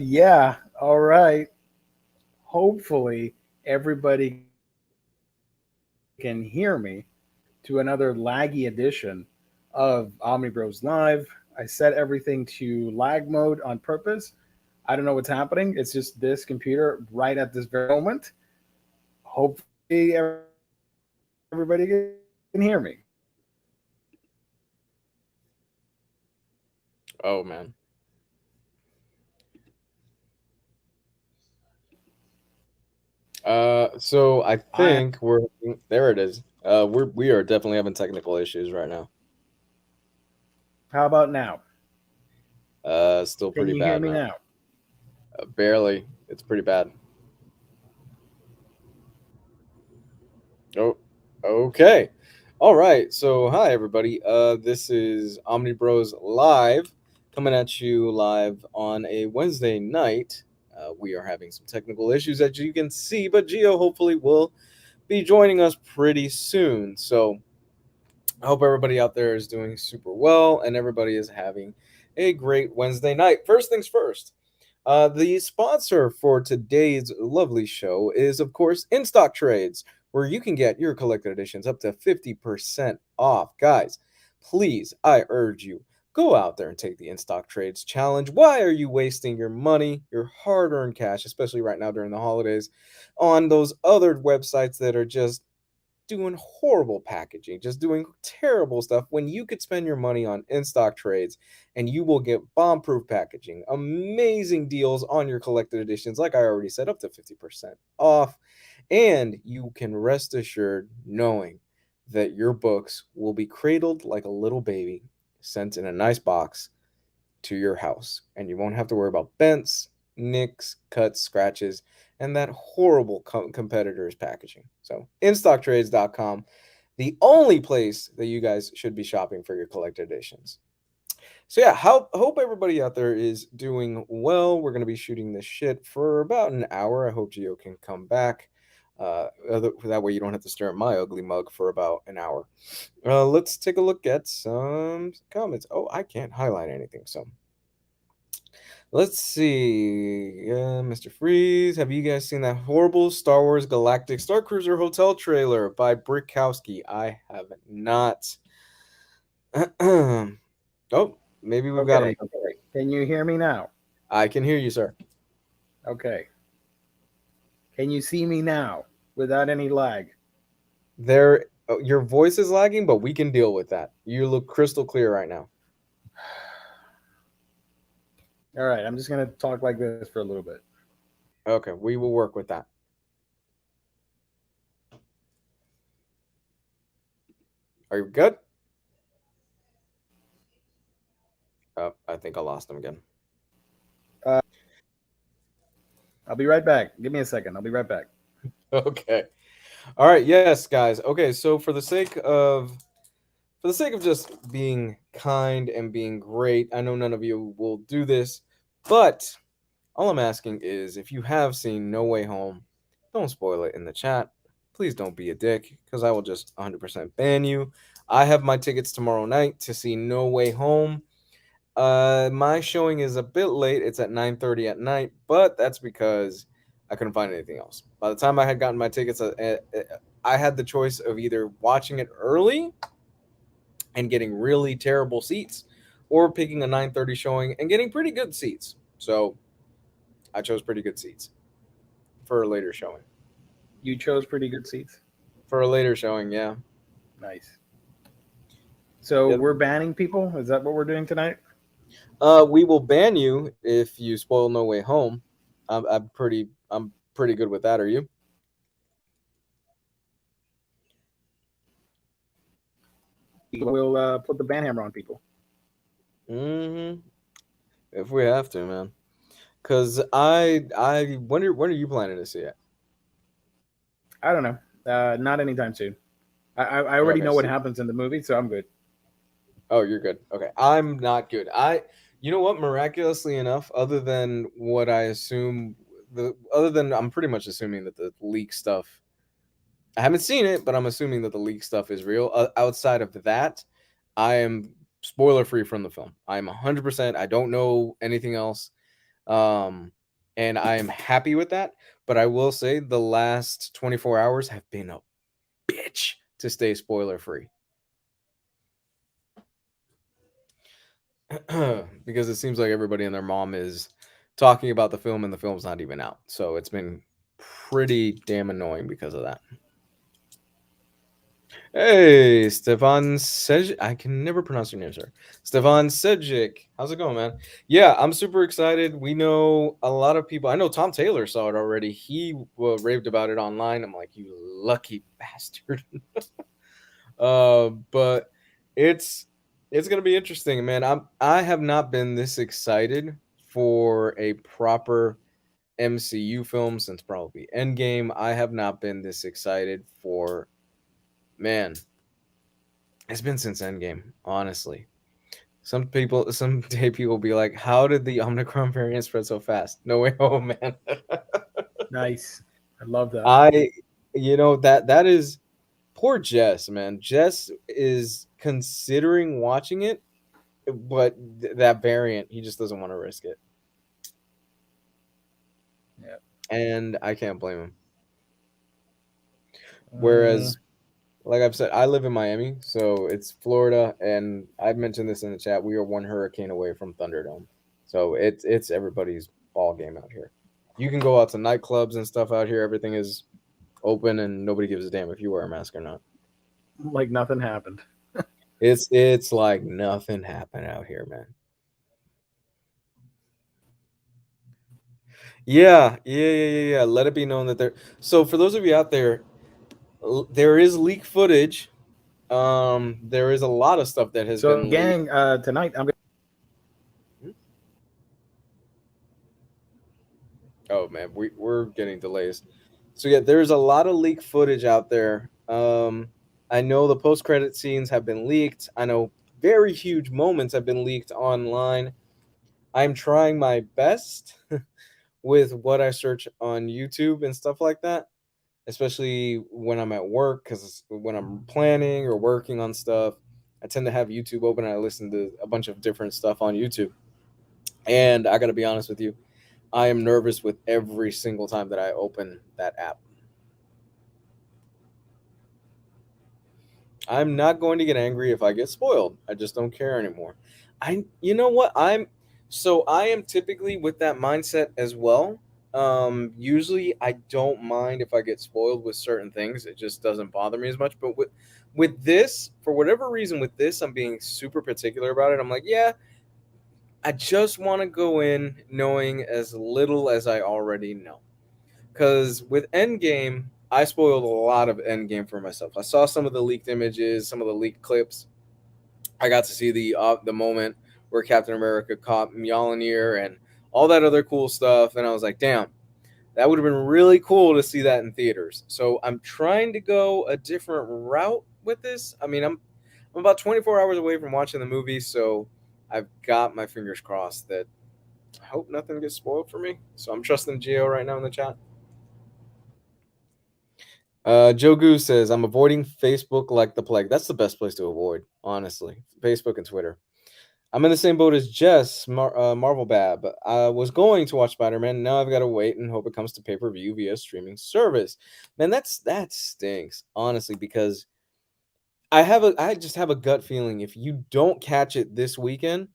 Yeah, all right. Hopefully, everybody can hear me to another laggy edition of Omnibros Live. I set everything to lag mode on purpose. I don't know what's happening. It's just this computer right at this very moment. Hopefully, everybody can hear me. Oh man. So I I think we're there. It is. We are definitely having technical issues right now. How about now? Still Can pretty you hear bad, me man. now? Barely. It's pretty bad. Oh, okay. All right. So, hi everybody. This is Omnibros Live, coming at you live on a Wednesday night. We are having some technical issues as you can see, but Gio hopefully will be joining us pretty soon. So, I hope everybody out there is doing super well and everybody is having a great Wednesday night. First things first. The sponsor for today's lovely show is, of course, In Stock Trades, where you can get your collected editions up to 50% off. Guys, please, I urge you, go out there and take the In Stock Trades challenge. Why are you wasting your money, your hard earned cash, especially right now during the holidays, on those other websites that are just doing horrible packaging, just doing terrible stuff when you could spend your money on in stock trades and you will get bomb proof packaging, amazing deals on your collected editions, like I already said, up to 50% off. And you can rest assured knowing that your books will be cradled like a little baby, sent in a nice box to your house, and you won't have to worry about bents, nicks, cuts, scratches, and that horrible competitor's packaging. So, instocktrades.com, the only place that you guys should be shopping for your collected editions. So yeah, hope everybody out there is doing well. We're gonna be shooting this shit for about an hour. I hope Gio can come back. That way you don't have to stare at my ugly mug for about an hour. Let's take a look at some comments. Oh, I can't highlight anything, so let's see. Mr. Freeze, have you guys seen that horrible Star Wars Galactic Star Cruiser Hotel trailer by Brickowski? I have not. Oh, maybe we've got him. Okay. Can you hear me now? I can hear you, sir. Okay. Can you see me now without any lag? There, your voice is lagging, but we can deal with that. You look crystal clear right now. All right, I'm just going to talk like this for a little bit. Okay, we will work with that. Are you good? Oh, I think I lost him again. Uh, I'll be right back. Give me a second. I'll be right back. Okay. All right, yes, guys. Okay, so for the sake of just being kind and being great, I know none of you will do this, but all I'm asking is if you have seen No Way Home, don't spoil it in the chat. Please don't be a dick, because I will just 100% ban you. I have my tickets tomorrow night to see No Way Home. My showing is a bit late. It's at 9:30 at night, but that's because I couldn't find anything else. By the time I had gotten my tickets, I had the choice of either watching it early and getting really terrible seats, or picking a 9:30 showing and getting pretty good seats. So I chose pretty good seats for a later showing. You chose pretty good seats. For a later showing, yeah. Nice. So Yep. we're banning people? Is that what we're doing tonight? We will ban you if you spoil No Way Home. I'm pretty good with that. Are you? We'll put the ban hammer on people. Mm-hmm. If we have to, man. Cause I when are you planning to see it? I don't know. Not anytime soon. I already Okay. know what happens in the movie, so I'm good. Oh, you're good. Okay. I'm not good. You know what? Miraculously enough, other than what I assume, other than I'm pretty much assuming that the leak stuff. I haven't seen it, but I'm assuming that the leak stuff is real. Outside of that, I am spoiler free from the film. I'm 100%. I don't know anything else. and I am happy with that. But I will say the last 24 hours have been a bitch to stay spoiler free. Because it seems like everybody and their mom is talking about the film and the film's not even out. So it's been pretty damn annoying because of that. Hey, Stefan Sej. I can never pronounce your name, sir. Stefan Sejic. How's it going, man? Yeah, I'm super excited. We know a lot of people. I know Tom Taylor saw it already. He raved about it online. I'm like, you lucky bastard. But it's gonna be interesting, man. I have not been this excited for a proper MCU film since probably Endgame. I have not been this excited for, man. It's been since Endgame, honestly. Someday people will be like, "How did the Omicron variant spread so fast?" No way, oh man. Nice. I love that. I, that is poor Jess, man. Jess is considering watching it, but that variant, he just doesn't want to risk it, Yeah. and I can't blame him. Uh, Whereas, like I've said, I live in Miami, so it's Florida, and I've mentioned this in the chat. We are one hurricane away from Thunderdome, so it's everybody's ball game out here. You can go out to nightclubs and stuff out here. Everything is open, and nobody gives a damn if you wear a mask or not. like nothing happened. It's like nothing happened out here, man. Yeah. Let it be known that there. So for those of you out there, there is leak footage. There is a lot of stuff that has So, been leaked. gang, tonight I'm Oh man, we're getting delays. So yeah, there's a lot of leak footage out there. I know the post credit scenes have been leaked. I know very huge moments have been leaked online. I'm trying my best with what I search on YouTube and stuff like that, especially when I'm at work, because when I'm planning or working on stuff, I tend to have YouTube open and I listen to a bunch of different stuff on YouTube. And I got to be honest with you, I am nervous with every single time that I open that app. I'm not going to get angry if I get spoiled. I just don't care anymore. You know what? I am typically with that mindset as well. Usually I don't mind if I get spoiled with certain things. It just doesn't bother me as much. But with this, for whatever reason, with this, I'm being super particular about it. I'm like, yeah, I just want to go in knowing as little as I already know. Because with Endgame, I spoiled a lot of Endgame for myself. I saw some of the leaked images, some of the leaked clips. I got to see the moment where Captain America caught Mjolnir and all that other cool stuff, and I was like, damn, that would have been really cool to see that in theaters. So I'm trying to go a different route with this. I mean, I'm about 24 hours away from watching the movie, so I've got my fingers crossed that I hope nothing gets spoiled for me. So I'm trusting Geo right now in the chat. Joe Goose says, I'm avoiding Facebook like the plague. That's the best place to avoid, honestly. Facebook and Twitter. I'm in the same boat as Jess, Marvel Bab. I was going to watch Spider-Man. Now I've got to wait and hope it comes to pay-per-view via streaming service. Man, that stinks, honestly, because I just have a gut feeling if you don't catch it this weekend,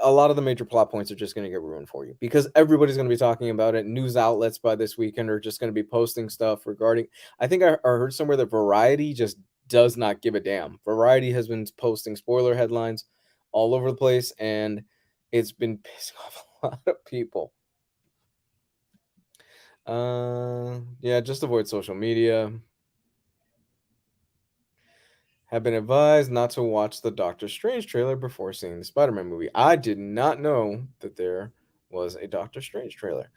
a lot of the major plot points are just going to get ruined for you because everybody's going to be talking about it. News outlets by this weekend are just going to be posting stuff regarding. I think I heard somewhere that Variety just does not give a damn. Variety has been posting spoiler headlines all over the place, and it's been pissing off a lot of people. Yeah, just avoid social media. Have been advised not to watch the Doctor Strange trailer before seeing the Spider-Man movie. I did not know that there was a Doctor Strange trailer.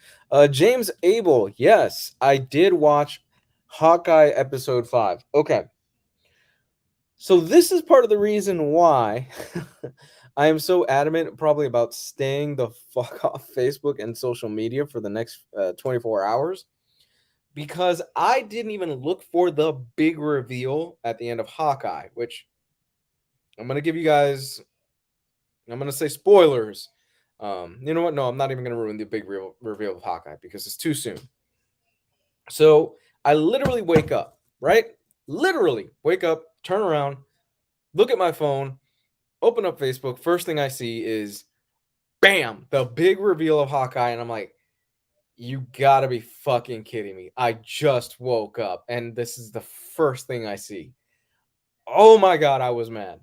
James Abel, yes, I did watch Hawkeye episode 5. Okay. So this is part of the reason why I am so adamant probably about staying the fuck off Facebook and social media for the next 24 hours because I didn't even look for the big reveal at the end of Hawkeye, which I'm going to give you guys, I'm going to say spoilers. You know what? No, I'm not even going to ruin the big reveal of Hawkeye because it's too soon. So I literally wake up, right? Literally wake up, turn around, look at my phone, open up Facebook. First thing I see is bam, the big reveal of Hawkeye. And I'm like, you gotta be fucking kidding me. I just woke up and this is the first thing I see. Oh my God, I was mad.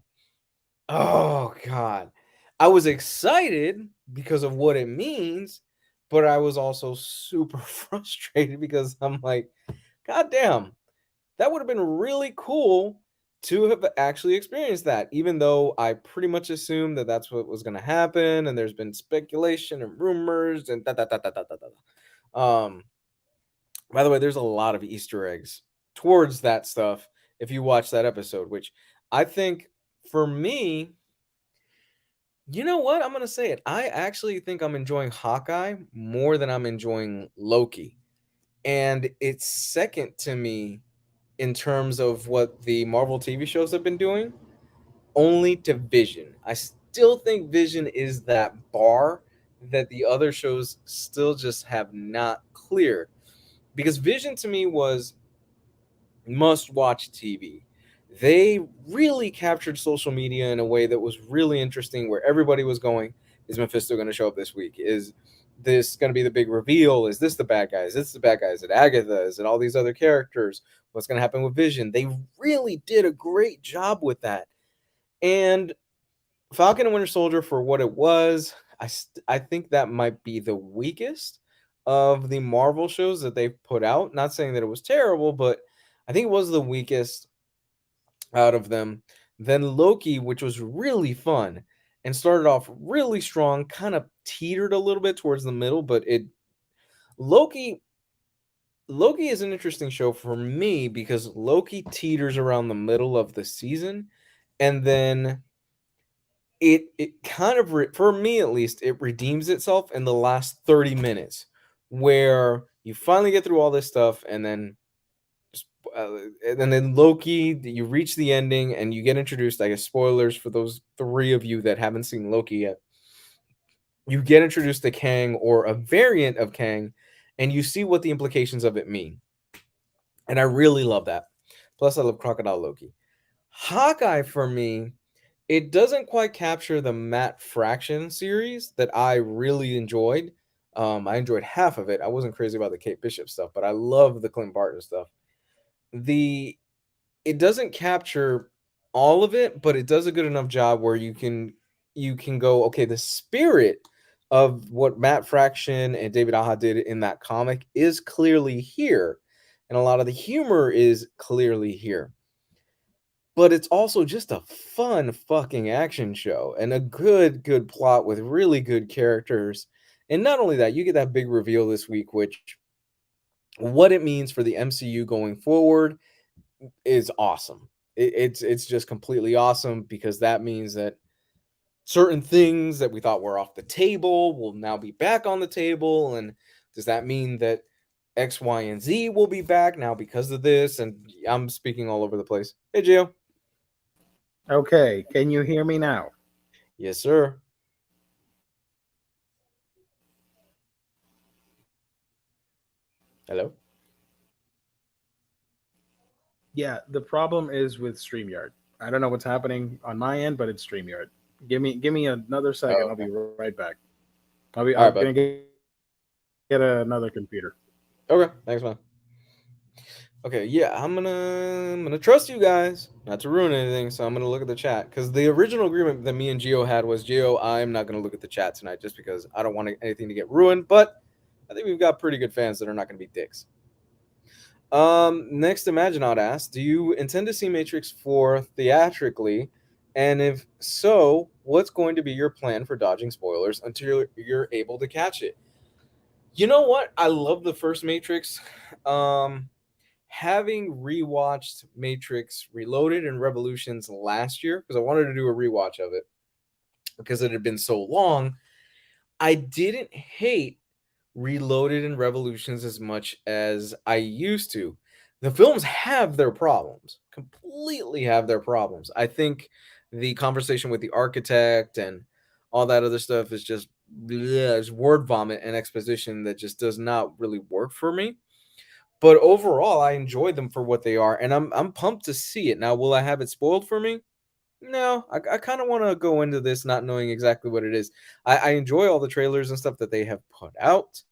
Oh God. I was excited because of what it means, but I was also super frustrated because I'm like, God damn, that would have been really cool to have actually experienced that, even though I pretty much assumed that that's what was going to happen. And there's been speculation and rumors and da da da da da da da. By the way, there's a lot of Easter eggs towards that stuff if you watch that episode, which I think for me, you know what? I'm going to say it. I actually think I'm enjoying Hawkeye more than I'm enjoying Loki. And it's second to me in terms of what the Marvel TV shows have been doing, only to Vision. I still think Vision is that bar that the other shows still just have not cleared. Because Vision to me was must watch TV. They really captured social media in a way that was really interesting, where everybody was going, is Mephisto going to show up this week? Is this going to be the big reveal? Is this the bad guy? Is this the bad guy? Is it Agatha? Is it all these other characters? What's going to happen with Vision? They really did a great job with that. And Falcon and Winter Soldier, for what it was, I think that might be the weakest of the Marvel shows that they've put out. Not saying that it was terrible, but I think it was the weakest out of them. Then Loki, which was really fun and started off really strong, kind of teetered a little bit towards the middle, but it Loki Loki is an interesting show for me because Loki teeters around the middle of the season, and then it kind of for me at least, it redeems itself in the last 30 minutes, where you finally get through all this stuff, and then and then Loki, you reach the ending and you get introduced. I guess spoilers for those three of you that haven't seen Loki yet. You get introduced to Kang, or a variant of Kang, and you see what the implications of it mean. And I really love that. Plus, I love Crocodile Loki. Hawkeye, for me, it doesn't quite capture the Matt Fraction series that I really enjoyed. I enjoyed half of it. I wasn't crazy about the Kate Bishop stuff, but I love the Clint Barton stuff. It doesn't capture all of it, but it does a good enough job where you can go, okay, the spirit of what Matt Fraction and David Aja did in that comic is clearly here, and a lot of the humor is clearly here. But it's also just a fun fucking action show and a good plot with really good characters. And not only that, you get that big reveal this week, which what it means for the MCU going forward is awesome. It's just completely awesome, because that means that certain things that we thought were off the table will now be back on the table. And does that mean that X, Y, and Z will be back now because of this? And I'm speaking all over the place. Hey, Gio. Okay, can you hear me now? Yes, sir. Hello. Yeah, the problem is with StreamYard. I don't know what's happening on my end, but it's StreamYard. Give me another second. Oh, I'll be okay. right back. All I'm right, bud. gonna get another computer. Okay, thanks, man. Okay, yeah, I'm gonna trust you guys not to ruin anything, so I'm gonna look at the chat, because the original agreement that me and Gio had was, Gio, I'm not gonna look at the chat tonight just because I don't want anything to get ruined. But I think we've got pretty good fans that are not gonna be dicks. Next, Imaginaut asks, do you intend to see Matrix 4 theatrically? And if so, what's going to be your plan for dodging spoilers until you're able to catch it? You know what? I love the first Matrix. Um, Having rewatched Matrix Reloaded and Revolutions last year, because I wanted to do a rewatch of it because it had been so long, I didn't hate Reloaded and Revolutions as much as I used to. The films have their problems, completely have their problems. I think the conversation with the architect and all that other stuff is just it's word vomit and exposition that just does not really work for me. But overall, I enjoy them for what they are, and I'm pumped to see it. Now, will I have it spoiled for me? No, I kind of want to go into this not knowing exactly what it is. I enjoy all the trailers and stuff that they have put out,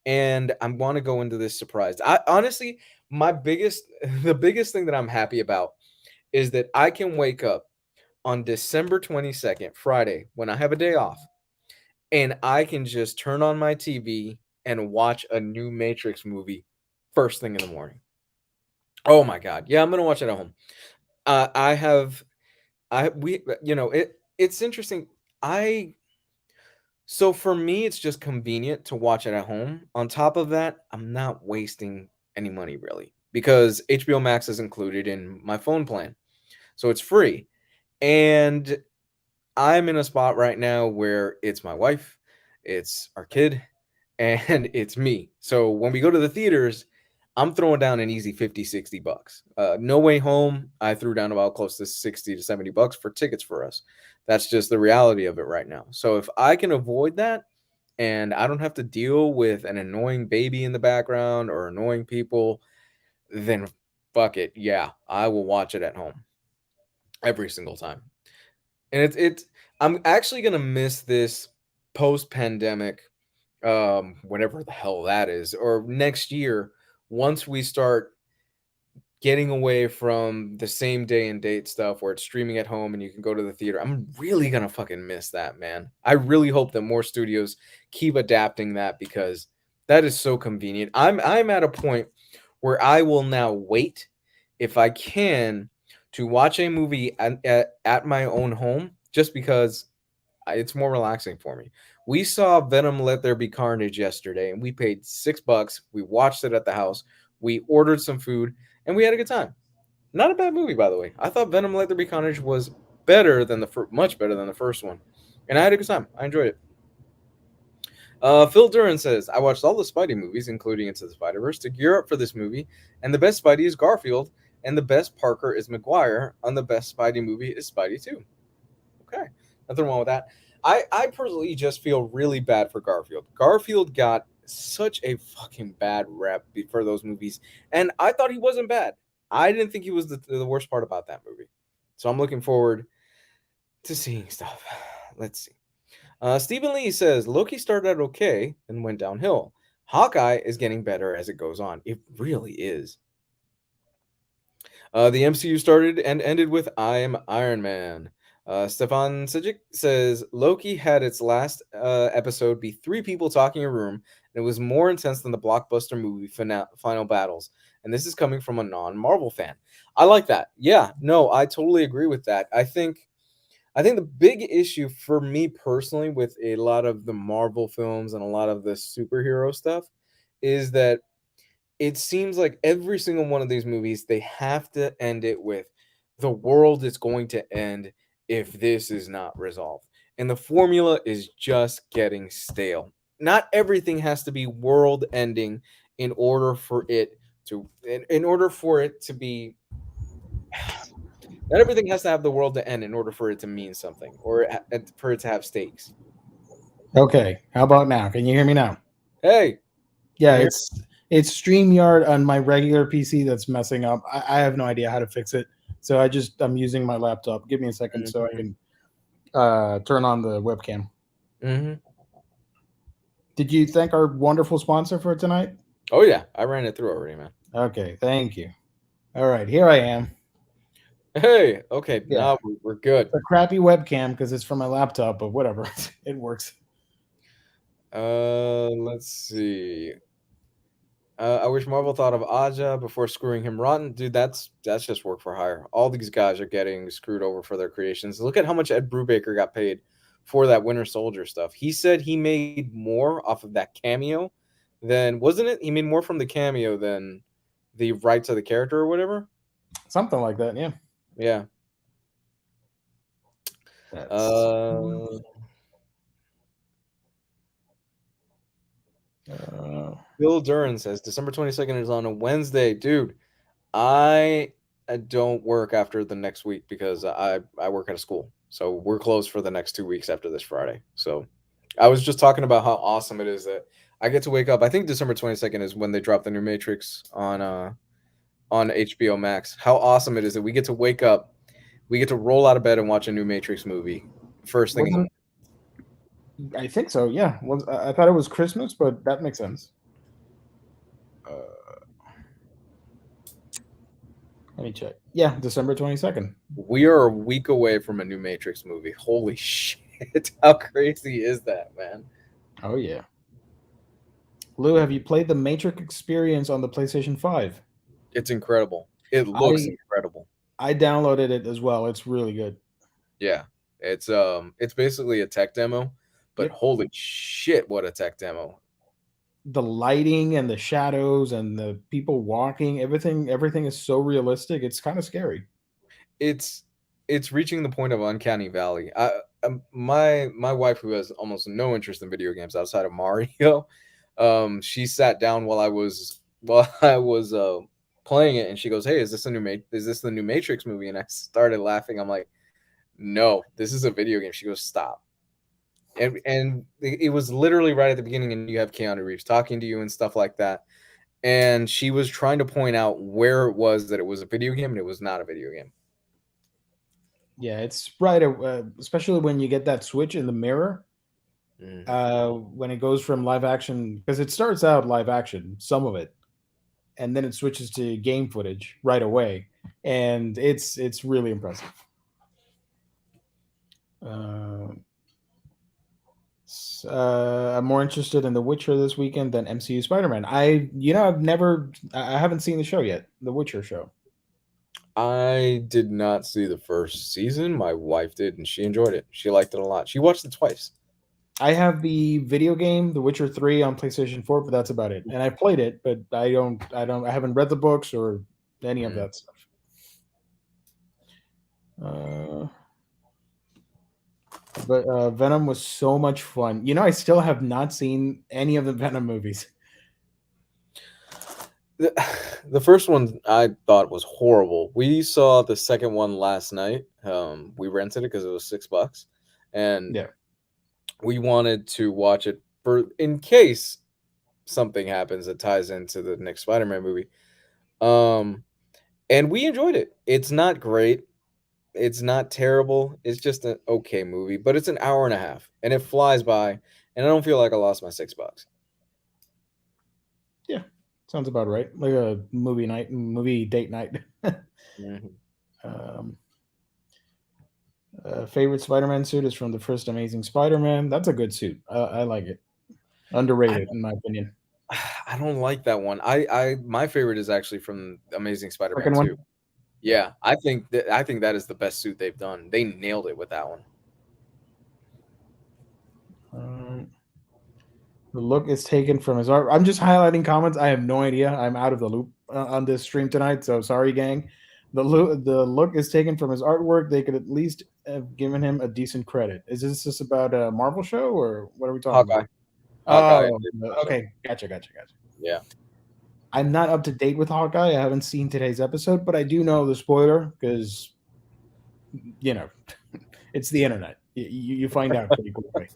and I want to go into this surprised. I honestly, my biggest, the biggest thing that I'm happy about is that I can wake up on December 22nd, Friday, when I have a day off, and I can just turn on my TV and watch a new Matrix movie first thing in the morning. Oh my god. Yeah, I'm gonna watch it at home. I have I we it's interesting. I So for me it's just convenient to watch it at home. On top of that, I'm not wasting any money really because HBO Max is included in my phone plan. So it's free. And I'm in a spot right now where it's my wife, it's our kid, and it's me. So when we go to the theaters, I'm throwing down an easy 50, $60. No Way Home, I threw down about close to 60 to $70 for tickets for us. That's just the reality of it right now. So if I can avoid that and I don't have to deal with an annoying baby in the background or annoying people, then fuck it. Yeah, I will watch it at home every single time. And it's I'm actually gonna miss this post pandemic, whenever the hell that is, or next year once we start getting away from the same day and date stuff where it's streaming at home and you can go to the theater. I'm really gonna fucking miss that, man. I really hope that more studios keep adapting that because that is so convenient. I'm at a point where I will now wait if I can to watch a movie at my own home just because it's more relaxing for me. We saw Venom Let There Be Carnage yesterday and we paid $6. We watched it at the house. We ordered some food and we had a good time. Not a bad movie, by the way. I thought Venom Let There Be Carnage was better than much better than the first one, and I had a good time. I enjoyed it. Phil Duran says, I watched all the Spidey movies, including Into the Spider-Verse, to gear up for this movie, and the best Spidey is Garfield, and the best Parker is Maguire, and the best Spidey movie is Spidey 2. Okay, nothing wrong with that. I personally just feel really bad for Garfield. Garfield got such a fucking bad rep for those movies, and I thought he wasn't bad. I didn't think he was the worst part about that movie. So I'm looking forward to seeing stuff. Let's see. Stephen Lee says Loki started out okay and went downhill. Hawkeye is getting better as it goes on. It really is. The MCU started and ended with I'm Iron Man. Stefan Sijic says Loki had its last episode be three people talking in a room, and it was more intense than the blockbuster movie final battles. And this is coming from a non-Marvel fan. I like that. Yeah, no, I totally agree with that. I think the big issue for me personally with a lot of the Marvel films and a lot of the superhero stuff is that it seems like every single one of these movies they have to end it with the world is going to end if this is not resolved, and the formula is just getting stale. Not everything has to be world ending in order for it in order for it to be not everything has to have the world to end in order for it to mean something or for it to have stakes. Okay, how about now? Can you hear me now? Hey, Yeah, can you hear it's StreamYard on my regular PC that's messing up. I have no idea how to fix it, so I'm using my laptop. Give me a second so I me? can turn on the webcam. Mm-hmm. Did you thank our wonderful sponsor for tonight? Oh yeah, I ran it through already, man. Okay, thank you. All right, here I am. Hey, okay, Yeah, now we're good. it's a crappy webcam because it's from my laptop, but whatever, it works. Let's see. I wish Marvel thought of Aja before screwing him rotten. Dude, that's just work for hire. All these guys are getting screwed over for their creations. Look at how much Ed Brubaker got paid for that Winter Soldier stuff. He said he made more off of that cameo than wasn't it? He made more from the cameo than the rights of the character or whatever. Something like that, yeah. Yeah. That's Uh, uh, Bill Duran says December 22nd is on a Wednesday, dude. I don't work after the next week because I work at a school, so we're closed for the next 2 weeks after this Friday. So I was just talking about how awesome it is that I get to wake up. I think December 22nd is when they drop the new Matrix on HBO Max. How awesome it is that we get to wake up, we get to roll out of bed and watch a new Matrix movie first thing in the Wasn't I think so? Yeah. Was I thought it was Christmas, but that makes sense. Uh, Let me check. Yeah, December 22nd. We are a week away from a new Matrix movie. Holy shit. How crazy is that, man? Oh yeah. Lou, have you played the Matrix experience on the PlayStation 5? It's incredible. It looks I incredible. I downloaded it as well. It's really good. Yeah. It's basically a tech demo, but Yep. holy shit, what a tech demo. The lighting and the shadows and the people walking, everything is so realistic. It's kind of scary. It's it's reaching the point of uncanny valley. My wife, who has almost no interest in video games outside of Mario, she sat down while I was playing it, and she goes, "Hey, is this the new Matrix movie?" And I started laughing. I'm like, "No, this is a video game." She goes, "Stop." And it was literally right at the beginning, and you have Keanu Reeves talking to you and stuff like that. And she was trying to point out where it was that it was a video game, and it was not a video game. Yeah, it's right. Especially when you get that switch in the mirror, Mhm. when it goes from live action, because it starts out live action, some of it, and then it switches to game footage right away, and it's really impressive. Uh, I'm more interested in The Witcher this weekend than MCU Spider-Man. I haven't seen the show yet, The Witcher show. I did not see the first season. My wife did, and she enjoyed it. She liked it a lot. She watched it twice. I have the video game, The Witcher 3 on PlayStation 4, but that's about it. And I played it, but I haven't read the books or any of Mm. that stuff. Uh, but Venom was so much fun. I still have not seen any of the Venom movies. The, the first one I thought was horrible. We saw the second one last night. We rented it because it was $6, and Yeah. we wanted to watch it for in case something happens that ties into the next Spider-Man movie. Um, and we enjoyed it. It's not great. It's not terrible. It's just an okay movie, but it's an hour and a half, and it flies by. And I don't feel like I lost my $6. Yeah. Sounds about right. Like a movie date night. Mhm. um, Favorite Spider-Man suit is from the first Amazing Spider-Man. That's a good suit. I like it. I Underrated, in my opinion. I don't like that one. I my favorite is actually from Amazing Spider-Man Second 2. one. Yeah. Yeah, I think that is the best suit they've done. They nailed it with that one. Um, the look is taken from his art. I'm just highlighting comments. I have no idea. I'm out of the loop on this stream tonight, so sorry, gang. The look is taken from his artwork. They could at least have given him a decent credit. Is this just about a Marvel show, or what are we talking Hawkeye, about? Hawkeye. Oh, okay. Gotcha. Yeah. I'm not up to date with Hawkeye. I haven't seen today's episode, but I do know the spoiler because you know it's the internet. You find out pretty quickly.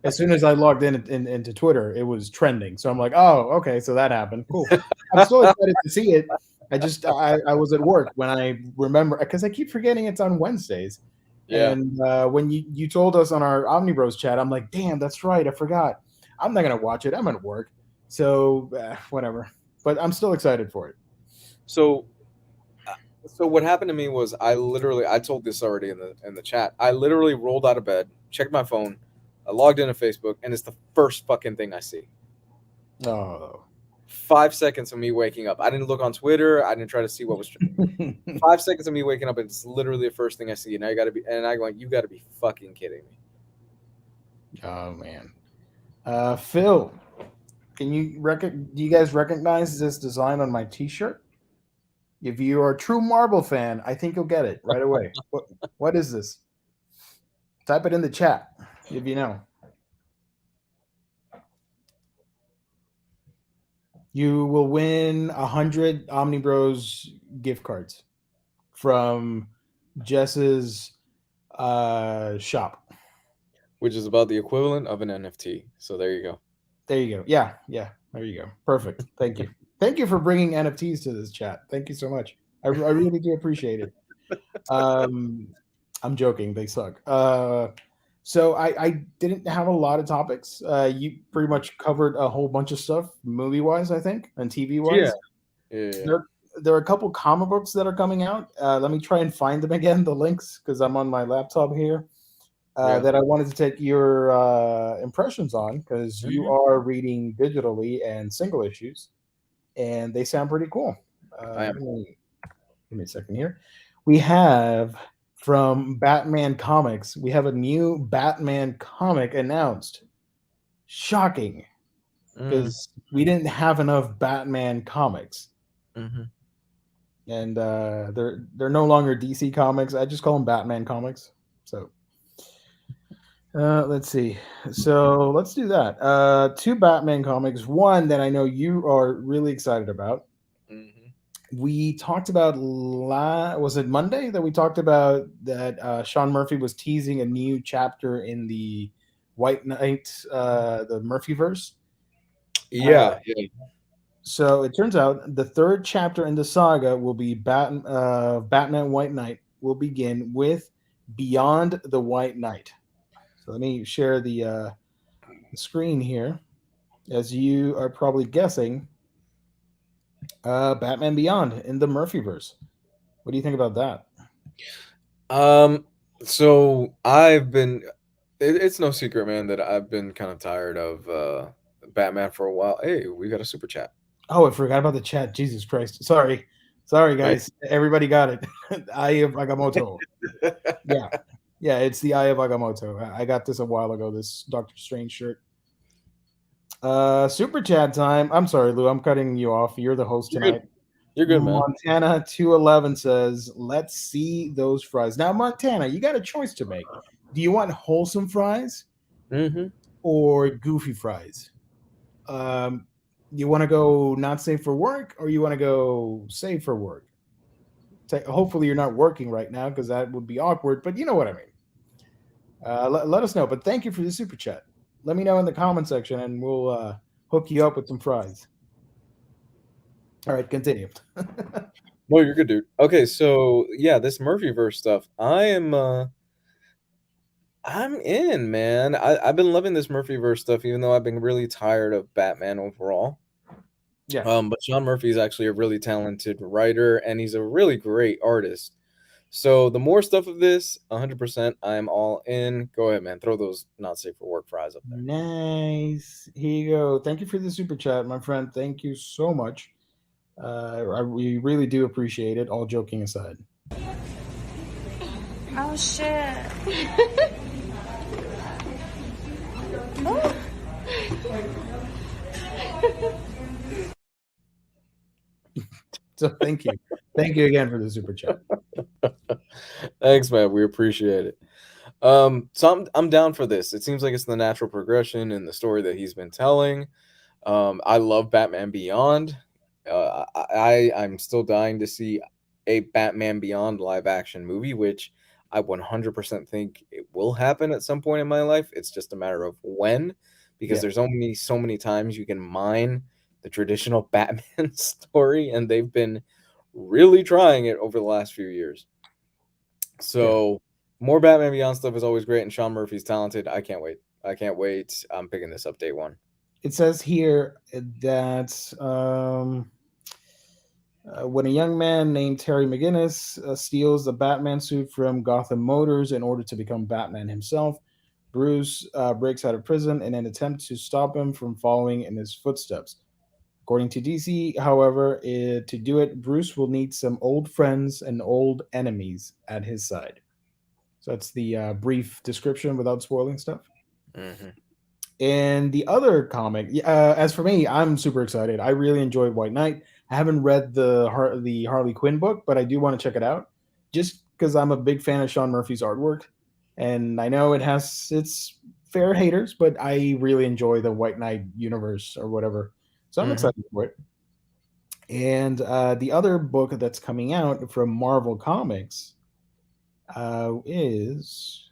As soon as I logged into Twitter, it was trending. So I'm like, oh, okay, so that happened. Cool. I'm still excited to see it. I was at work when I remember because I keep forgetting it's on Wednesdays. Yeah. And when you told us on our Omnibros chat, I'm like, damn, that's right, I forgot. I'm not gonna watch it. I'm at work, so whatever. But I'm still excited for it. So so what happened to me was I told this already in the chat. I literally rolled out of bed, checked my phone, I logged into Facebook, and it's the first fucking thing I see. Oh, 5 seconds of me waking up. I didn't look on Twitter. I didn't try to see what was 5 seconds of me waking up. And it's literally the first thing I see. And I go like, you got to be fucking kidding me. oh man. Phil, do you guys recognize this design on my T-shirt? If you are a true Marvel fan, I think you'll get it right away. What is this? Type it in the chat if you know. You will win 100 Omnibros gift cards from Jess's shop. which is about the equivalent of an NFT. So there you go. There you go. Yeah, yeah. There you go. Perfect. Thank you. Thank you for bringing NFTs to this chat. Thank you so much. I really do appreciate it. Um, I'm joking. They suck. So I didn't have a lot of topics. You pretty much covered a whole bunch of stuff, movie wise, I think, and TV Yeah. wise. Yeah. There are a couple comic books that are coming out. Let me try and find them again, the links, because I'm on my laptop here. Yeah. That I wanted to take your impressions on, because you Hmm. are reading digitally and single issues, and they sound pretty cool. I am. Give me a second here. We have from Batman Comics, we have a new Batman comic announced. Shocking, because we didn't have enough Batman comics, Mm-hmm. and they're no longer DC comics. I just call them Batman comics. So let's see. So let's do that. Two Batman comics. One that I know you are really excited about. Hmm. We talked about was it Monday that we talked about that Sean Murphy was teasing a new chapter in the White Knight, the Murphyverse. Uh, Yeah. Yeah. so it turns out the third chapter in the saga will be Batman White Knight will begin with Beyond the White Knight. So let me share the screen here. As you are probably guessing, Batman Beyond in the Murphyverse. What do you think about that? Um. So I've been. It's no secret, man, that I've been kind of tired of Batman for a while. Hey, we got a super chat. Oh, I forgot about the chat. Jesus Christ. Sorry, Hey. guys. Everybody got it. Eye of Agamotto. Yeah. Yeah, it's the Eye of Agamotto. I got this a while ago, this Doctor Strange shirt. Super chat time. I'm sorry, Lou. I'm cutting you off. You're the host You're good. tonight. You're good, man. Montana 211 says, "Let's see those fries." Now, Montana, you got a choice to make. Do you want wholesome fries Mm-hmm. or goofy fries? Um, you want to go not safe for work, or you want to go safe for work? Hopefully, you're not working right now, because that would be awkward. But you know what I mean. Let us know. But thank you for the super chat. Let me know in the comment section, and we'll hook you up with some fries. All right, continue. No, you're good, dude. Okay, so yeah, this Murphyverse stuff. I'm in, man. I've been loving this Murphyverse stuff, even though I've been really tired of Batman overall. Yeah, But Sean Murphy is actually a really talented writer, and he's a really great artist. So the more stuff of this, 100%, I'm all in. Go ahead, man. Throw those not safe for work fries up there. nice. Here you go. Thank you for the super chat, my friend. Thank you so much. We really do appreciate it. All joking aside. Oh shit. Oh. So thank you again for the super chat. Thanks, man. We appreciate it. So I'm down for this. It seems like it's the natural progression in the story that he's been telling. I love Batman Beyond. I'm still dying to see a Batman Beyond live action movie, which I 100% think it will happen at some point in my life. It's just a matter of when, because Yeah, there's only so many times you can mine the traditional Batman story, and they've been really trying it over the last few years. yeah. So more Batman Beyond stuff is always great, and Sean Murphy's talented. I can't wait. I can't wait. I'm picking this up day one. It says here that when a young man named Terry McGinnis steals a Batman suit from Gotham Motors in order to become Batman himself, Bruce breaks out of prison in an attempt to stop him from following in his footsteps. According to DC, however, to do it, Bruce will need some old friends and old enemies at his side. So that's the brief description without spoiling stuff. Hmm. And the other comic, as for me, I'm super excited. I really enjoyed White Knight. I haven't read the Harley Quinn book, but I do want to check it out, just because I'm a big fan of Sean Murphy's artwork, and I know it has its fair haters, but I really enjoy the White Knight universe or whatever. So I'm Hmm. excited for it. And the other book that's coming out from Marvel Comics is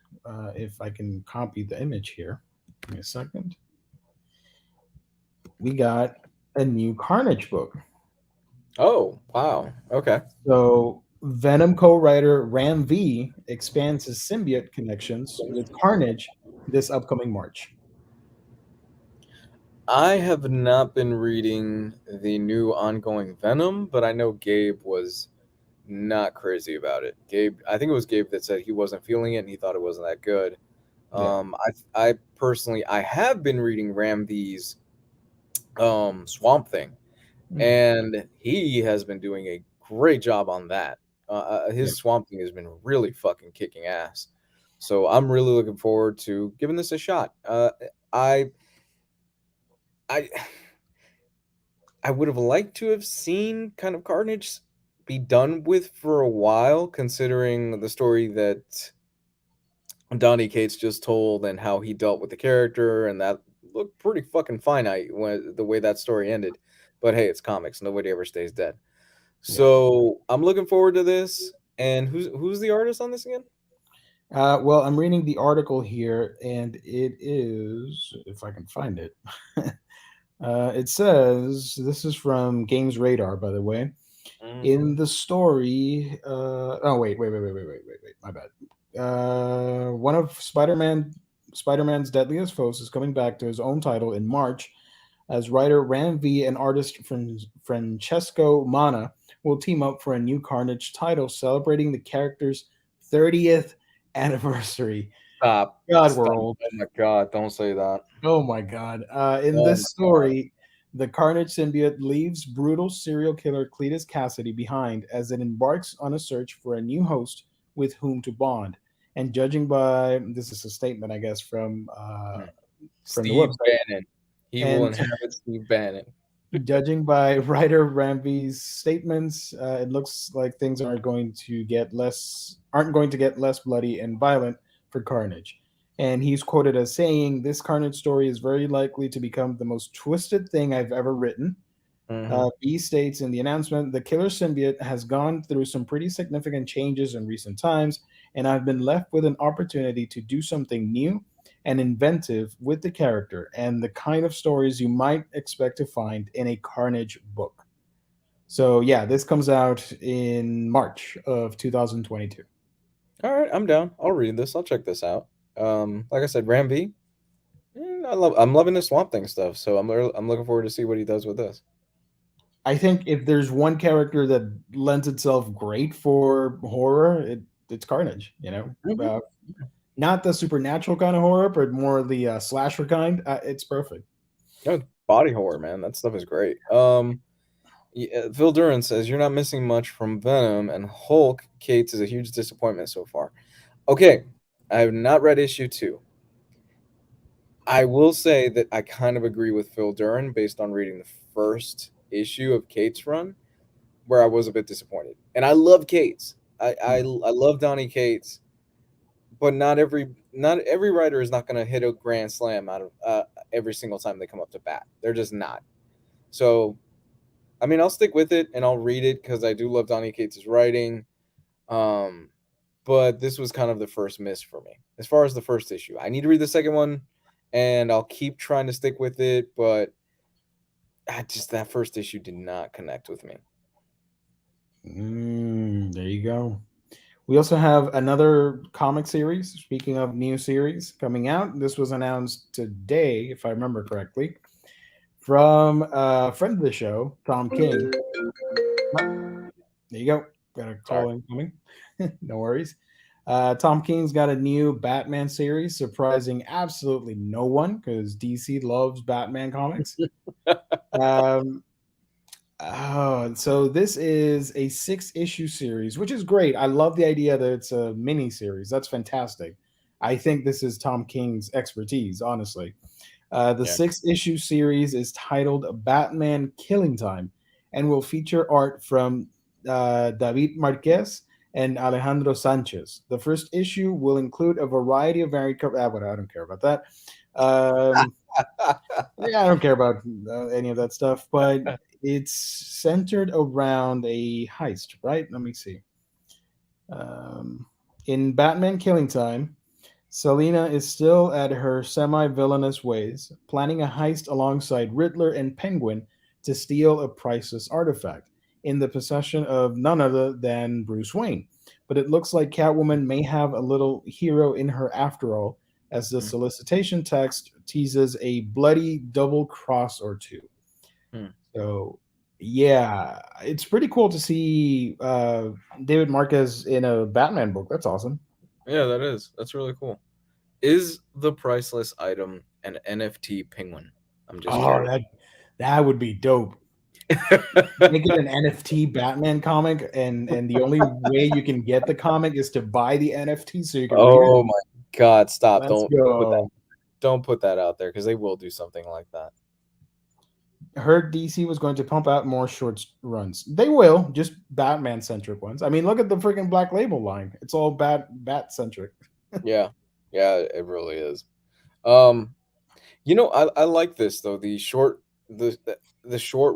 if I can copy the image here. Give me a second. We got a new Carnage book. Oh, wow. Okay. So Venom co-writer Ram V expands his symbiote connections with Carnage this upcoming March. I have not been reading the new ongoing Venom, but I know Gabe was not crazy about it. Gabe, I think it was Gabe that said he wasn't feeling it and he thought it wasn't that good. Yeah. I personally, I have been reading Ram V's Swamp Thing, Mm, and he has been doing a great job on that. yeah. His Swamp Thing has been really fucking kicking ass. So I'm really looking forward to giving this a shot. I I I would have liked to have seen kind of Carnage be done with for a while, considering the story that Donny Cates just told and how he dealt with the character, and that looked pretty fucking finite when the way that story ended. But hey, it's comics; nobody ever stays dead. Yeah. So I'm looking forward to this. And who's the artist on this again? Well, I'm reading the article here, and it is, if I can find it, it says this is from Games Radar, by the way. In the story, oh wait, my bad. One of Spider-Man's deadliest foes is coming back to his own title in March, as writer Ram V and artist Francesco Mana will team up for a new Carnage title celebrating the character's 30th anniversary. Stop. God, we're Stop. old. Oh my god, don't say that. Oh my god. In Oh this my god. story, the Carnage symbiote leaves brutal serial killer Cletus Cassidy behind as it embarks on a search for a new host with whom to bond. And judging by this is a statement, I guess, Hmm. from the Steve website. Bannon. He will And inhabit Steve Bannon. judging by writer Ramby's statements, it looks like things aren't going to get less bloody and violent for Carnage. And he's quoted as saying, "This Carnage story is very likely to become the most twisted thing I've ever written." Hmm. B states in the announcement, "The killer symbiote has gone through some pretty significant changes in recent times, and I've been left with an opportunity to do something new and inventive with the character and the kind of stories you might expect to find in a Carnage book." So, yeah, this comes out in March of 2022. All right, I'm down. I'll read this. I'll check this out. Like I said, Ram V. I'm loving the Swamp Thing stuff. So I'm looking forward to see what he does with this. I think if there's one character that lends itself great for horror, it's Carnage, you know? Mhm. Not the supernatural kind of horror, but more the slasher kind. It's perfect. Yeah, body horror, man. That stuff is great. Yeah, Phil Duran says you're not missing much from Venom, and Hulk Cates is a huge disappointment so far. Okay, I have not read issue 2. I will say that I kind of agree with Phil Duran based on reading the first issue of Cates' run, where I was a bit disappointed. And I love Cates. I love Donny Cates, but not every writer is not going to hit a grand slam out of every single time they come up to bat. They're just not. So I mean, I'll stick with it and I'll read it because I do love Donny Cates' writing. Um, but this was kind of the first miss for me as far as the first issue. I need to read the second one, and I'll keep trying to stick with it, but that first issue did not connect with me. There you go. We also have another comic series. Speaking of new series coming out, this was announced today, if I remember correctly, from a friend of the show, Tom King. There you go. Got a Sorry. call incoming. No worries. Tom King's got a new Batman series, surprising absolutely no one because DC loves Batman comics. Um, so this is a 6-issue series, which is great. I love the idea that it's a mini series. That's fantastic. I think this is Tom King's expertise, honestly. The Yeah. 6-issue series is titled Batman Killing Time and will feature art from David Marquez and Alejandro Sanchez. The first issue will include a variety of varied whatever, I don't care about that. Yeah, I don't care about any of that stuff, but it's centered around a heist, right? Let me see. Um, in Batman Killing Time, Selena is still at her semi villainous ways, planning a heist alongside Riddler and Penguin to steal a priceless artifact in the possession of none other than Bruce Wayne. But it looks like Catwoman may have a little hero in her after all, as the Hmm. solicitation text teases a bloody double cross or two. Hmm. So, yeah, it's pretty cool to see David Marquez in a Batman book. That's awesome. Yeah, that is. That's really cool. Is the priceless item an NFT penguin? I'm just Oh, curious. that would be dope. Make it an NFT Batman comic, and the only way you can get the comic is to buy the NFT so you can read it. Oh my God! Stop! Let's Don't put that. go. Don't put that out there because they will do something like that. Heard DC was going to pump out more short runs. They will, just Batman centric ones. I mean, look at the freaking Black Label line. It's all bat centric. Yeah, yeah, it really is. Um, I like this though. The short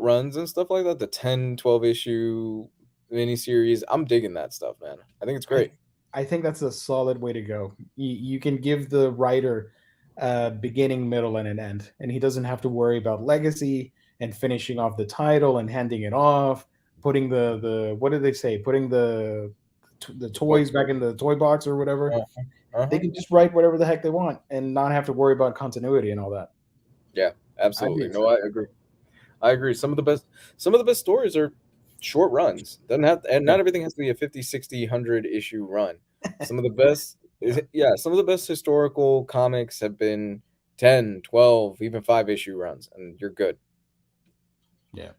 runs and stuff like that. The 10, 12 issue miniseries. I'm digging that stuff, man. I think it's I great. I think that's a solid way to go. You can give the writer a beginning, middle, and an end, and he doesn't have to worry about legacy and finishing off the title and handing it off, putting the what did they say? Putting the toys back in the toy box or whatever. Uh-huh. They Uh-huh. can just write whatever the heck they want and not have to worry about continuity and all that. Yeah, I'd be absolutely. No, excited. I agree. I agree. Some of the best stories are short runs. Doesn't have and Yeah. not everything has to be a 50, 60, 100 issue run. Some of the best yeah, some of the best historical comics have been 10, 12, even 5 issue runs and you're good. Yeah.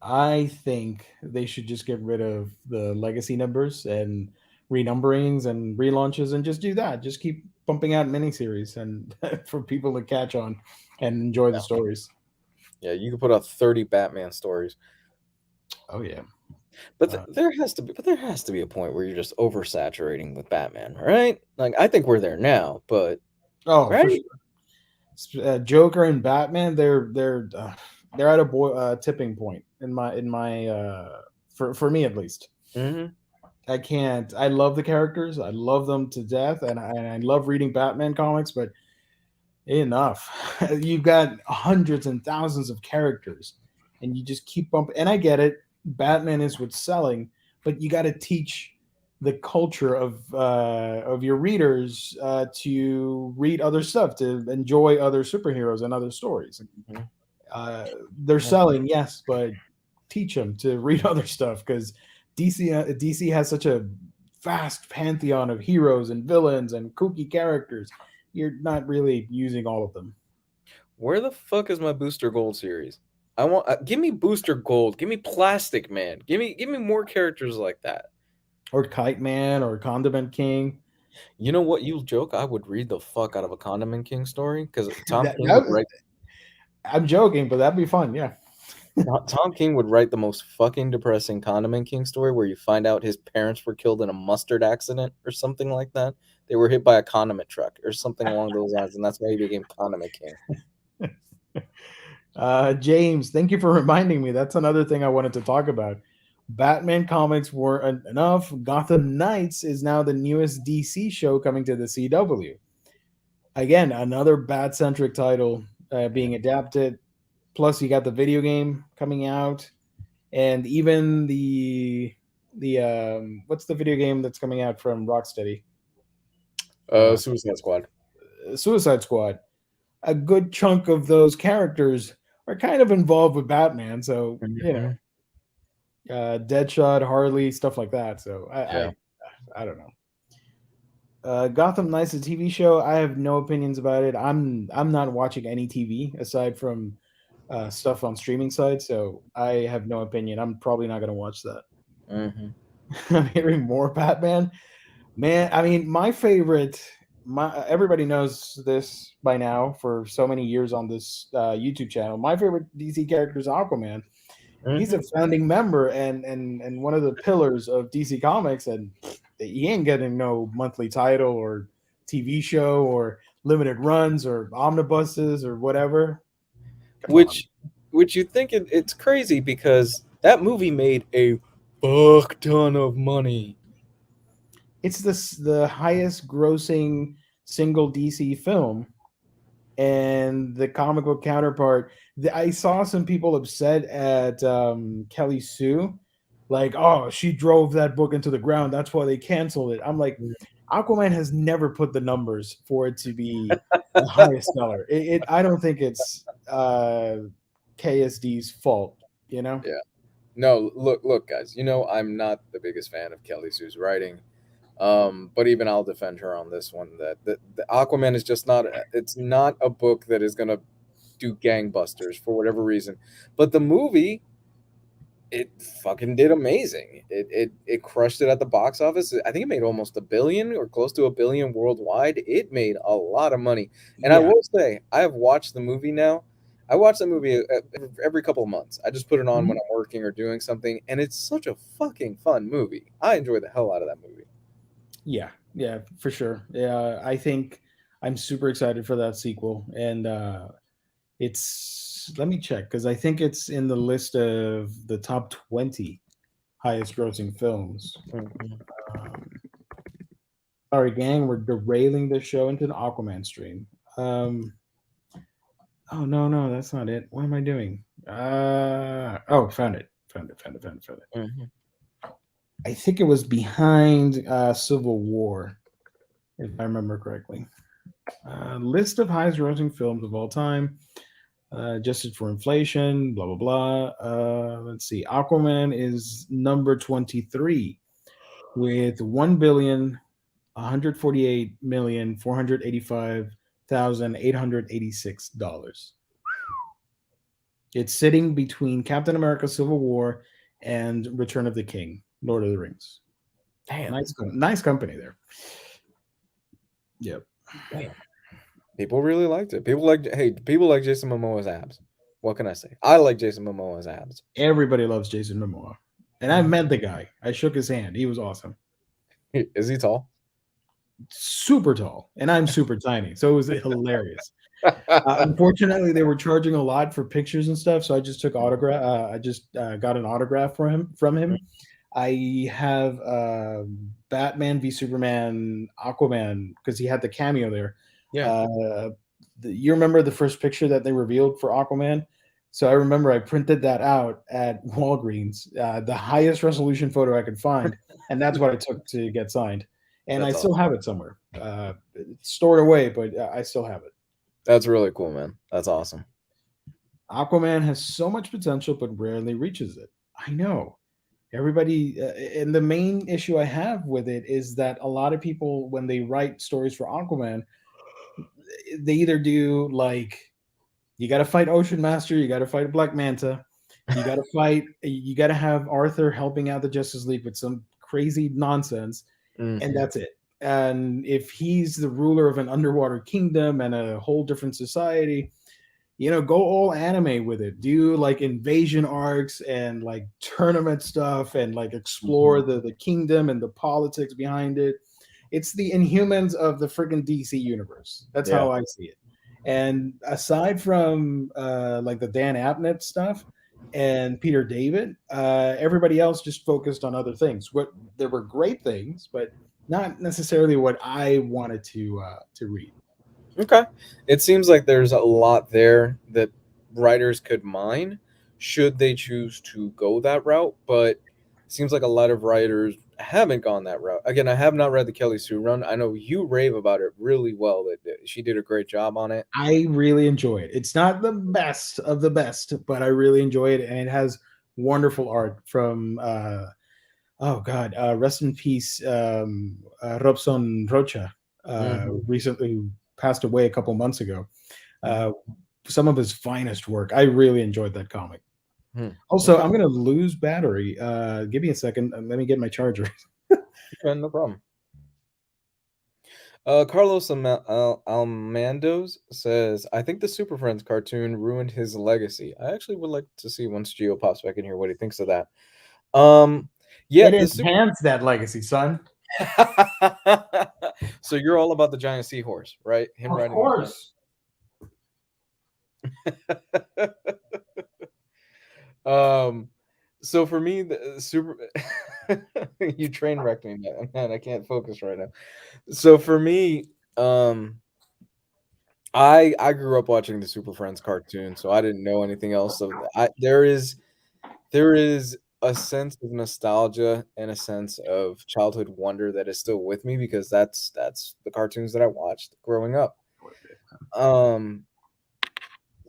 I think they should just get rid of the legacy numbers and renumberings and relaunches and just do that. Just keep pumping out miniseries and for people to catch on and enjoy the Yeah. stories. Yeah, you could put out 30 Batman stories. Oh yeah. But Uh, there has to be a point where you're just oversaturating with Batman, right? Like I think we're there now, but oh, for right? sure. Joker and Batman, they're at a tipping point in my for me at least. Hmm. I can't. I love the characters. I love them to death, and I love reading Batman comics. But enough. You've got hundreds and thousands of characters, and you just keep bumping. And I get it. Batman is what's selling, but you got to teach the culture of your readers to read other stuff, to enjoy other superheroes and other stories. Hmm. They're selling, yes, but teach them to read other stuff because DC has such a vast pantheon of heroes and villains and kooky characters. You're not really using all of them. Where the fuck is my Booster Gold series? I want give me Booster Gold, give me Plastic Man, give me more characters like that. Or Kite Man or Condiment King. You know what? You joke, I would read the fuck out of a Condiment King story because Tom That, King would that write. I'm joking, but that'd be fun. Yeah. Tom King would write the most fucking depressing Condiment King story where you find out his parents were killed in a mustard accident or something like that. They were hit by a condiment truck or something along those lines, and that's why he became Condiment King. James, thank you for reminding me. That's another thing I wanted to talk about. Batman comics weren't enough. Gotham Knights is now the newest DC show coming to the CW. Again, another bat centric title being adapted. Plus, you got the video game coming out, and even the what's the video game that's coming out from Rocksteady? Suicide Squad. Suicide Squad. A good chunk of those characters are kind of involved with Batman, so Mhm. Deadshot, Harley, stuff like that. So Yeah. I don't know. Gotham Knights, a TV show. I have no opinions about it. I'm not watching any TV aside from stuff on streaming sites, so I have no opinion. I'm probably not going to watch that. Hmm. I'm hearing more Batman. Man, I mean, my favorite. My everybody knows this by now for so many years on this YouTube channel. My favorite DC character is Aquaman. He's Hmm. a founding member and one of the pillars of DC Comics, and he ain't getting no monthly title or TV show or limited runs or omnibuses or whatever. Come on, Which, which you think it's crazy because that movie made a fuck ton of money. it's the highest grossing single DC film, and the comic book counterpart. I saw some people upset at Kelly Sue, like, oh, she drove that book into the ground. That's why they canceled it. I'm like, Aquaman has never put the numbers for it to be the highest seller. I don't think it's KSD's fault. You know? Yeah. No, look, guys. I'm not the biggest fan of Kelly Sue's writing. But even I'll defend her on this one. That the Aquaman is just not. It's not a book that is gonna do gangbusters for whatever reason. But the movie, it fucking did amazing. It crushed it at the box office. I think it made almost $1 billion or close to $1 billion worldwide. It made a lot of money. And I Yeah. will say, I have watched the movie now. I watch the movie every couple of months. I just put it on when I'm working or doing something, and it's such a fucking fun movie. I enjoy the hell out of that movie. Yeah, for sure. Yeah, I think I'm super excited for that sequel, and it's let me check because I think it's in the list of the top 20 highest grossing films. Um, Sorry, gang, we're derailing the show into an Aquaman stream. Oh no, that's not it. What am I doing? Oh, found it. Found it. Mhm. I think it was behind Civil War, if I remember correctly. List of highest grossing films of all time, adjusted for inflation, blah, blah, blah. Let's see. Aquaman is number 23 with 1,148,485,886 dollars. It's sitting between Captain America Civil War and Return of the King, Lord of the Rings. Damn. Nice company there. Yep. Damn. People really liked it. People like Jason Momoa's abs. What can I say? I like Jason Momoa's abs. Everybody loves Jason Momoa. And I've met the guy. I shook his hand. He was awesome. Is he tall? Super tall. And I'm super tiny. So it was hilarious. Unfortunately, they were charging a lot for pictures and stuff. So I just took autograph. I just got an autograph from him. I have Batman v Superman, Aquaman, because he had the cameo there. Yeah. You remember the first picture that they revealed for Aquaman? So I remember I printed that out at Walgreens, the highest resolution photo I could find, and that's what I took to get signed. And That's I still have it somewhere. It's stored away, but I still have it. That's really cool, man. That's awesome. Aquaman has so much potential, but rarely reaches it. I know. Everybody, and the main issue I have with it is that a lot of people, when they write stories for Aquaman, they either do like, you got to fight Ocean Master, you got to fight Black Manta, you got to have Arthur helping out the Justice League with some crazy nonsense, and that's it. And if he's the ruler of an underwater kingdom and a whole different society, go all anime with it. Do like invasion arcs and like tournament stuff and like explore the kingdom and the politics behind it. It's the Inhumans of the freaking DC universe. That's how I see it. And aside from like the Dan Abnett stuff and Peter David, everybody else just focused on other things. There were great things, but not necessarily what I wanted to read. Okay. It seems like there's a lot there that writers could mine should they choose to go that route, but it seems like a lot of writers haven't gone that route. Again, I have not read the Kelly Sue run. I know you rave about it really well, that she did a great job on it. I really enjoy it. It's not the best of the best, but I really enjoy it, and it has wonderful art from rest in peace, Robson Rocha, recently passed away a couple months ago. Some of his finest work. I really enjoyed that comic. Also, I'm going to lose battery. Give me a second. Let me get my charger. No problem. Carlos Almandos says, I think the Super Friends cartoon ruined his legacy. I actually would like to see, once Gio pops back in here, what he thinks of that. Yeah, it enhanced that legacy, son. So you're all about the giant seahorse, right? Him of riding. Course. So for me, the super you train wrecked me, man. I can't focus right now. So for me, Um, I grew up watching the Super Friends cartoon, so I didn't know anything else. So there is a sense of nostalgia and a sense of childhood wonder that is still with me because that's the cartoons that I watched growing up. Um,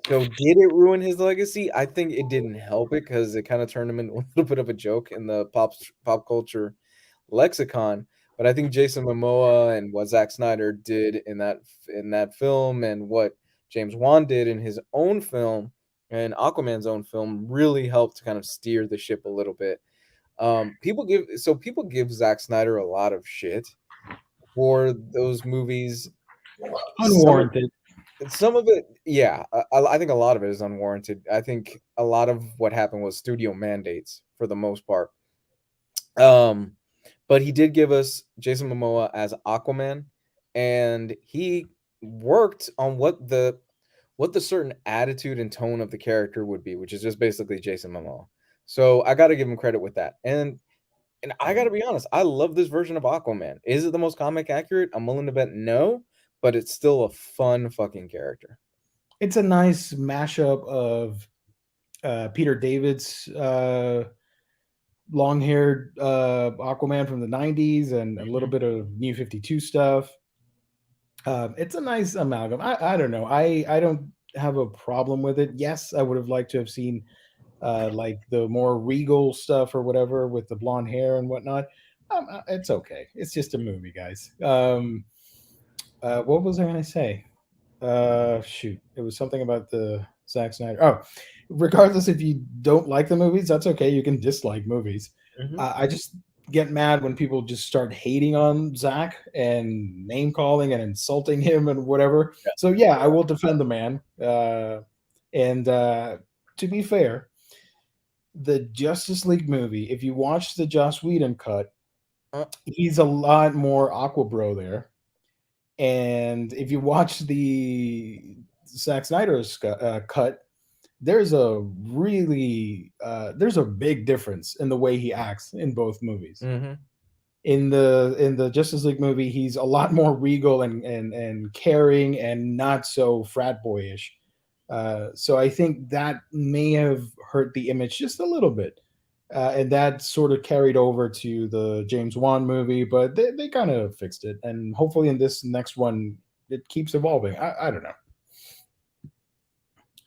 so did it ruin his legacy? I think it didn't help it because it kind of turned him into a little bit of a joke in the pop culture lexicon. But I think Jason Momoa and what Zack Snyder did in that film and what James Wan did in his own film and Aquaman's own film really helped to kind of steer the ship a little bit. People give Zack Snyder a lot of shit for those movies. Some of Unwarranted. some of it, yeah, I think a lot of it is unwarranted. I think a lot of what happened was studio mandates for the most part. Um, but he did give us Jason Momoa as Aquaman, and he worked on what the certain attitude and tone of the character would be, which is just basically Jason Momoa. So I got to give him credit with that. And I got to be honest, I love this version of Aquaman. Is it the most comic accurate? I'm willing to bet no, but it's still a fun fucking character. It's a nice mashup of Peter David's long-haired Aquaman from the '90s and a little bit of New 52 stuff. It's a nice amalgam. I don't know. I don't have a problem with it. Yes, I would have liked to have seen like the more regal stuff or whatever with the blonde hair and whatnot. It's okay. It's just a movie, guys. What was I going to say? Shoot, it was something about the Zack Snyder. Oh, regardless if you don't like the movies, that's okay. You can dislike movies. Mhm. I just get mad when people just start hating on Zack and name calling and insulting him and whatever. Yeah. So yeah, I will defend the man. And to be fair, the Justice League movie, if you watch the Joss Whedon cut, Uh, he's a lot more Aqua Bro there. And if you watch the Zack Snyder's cut, there's a big difference in the way he acts in both movies. mhm. In the Justice League movie, he's a lot more regal and caring and not so frat boyish. So I think that may have hurt the image just a little bit. And that sort of carried over to the James Wan movie, but they kind of fixed it. And hopefully in this next one, it keeps evolving. I don't know.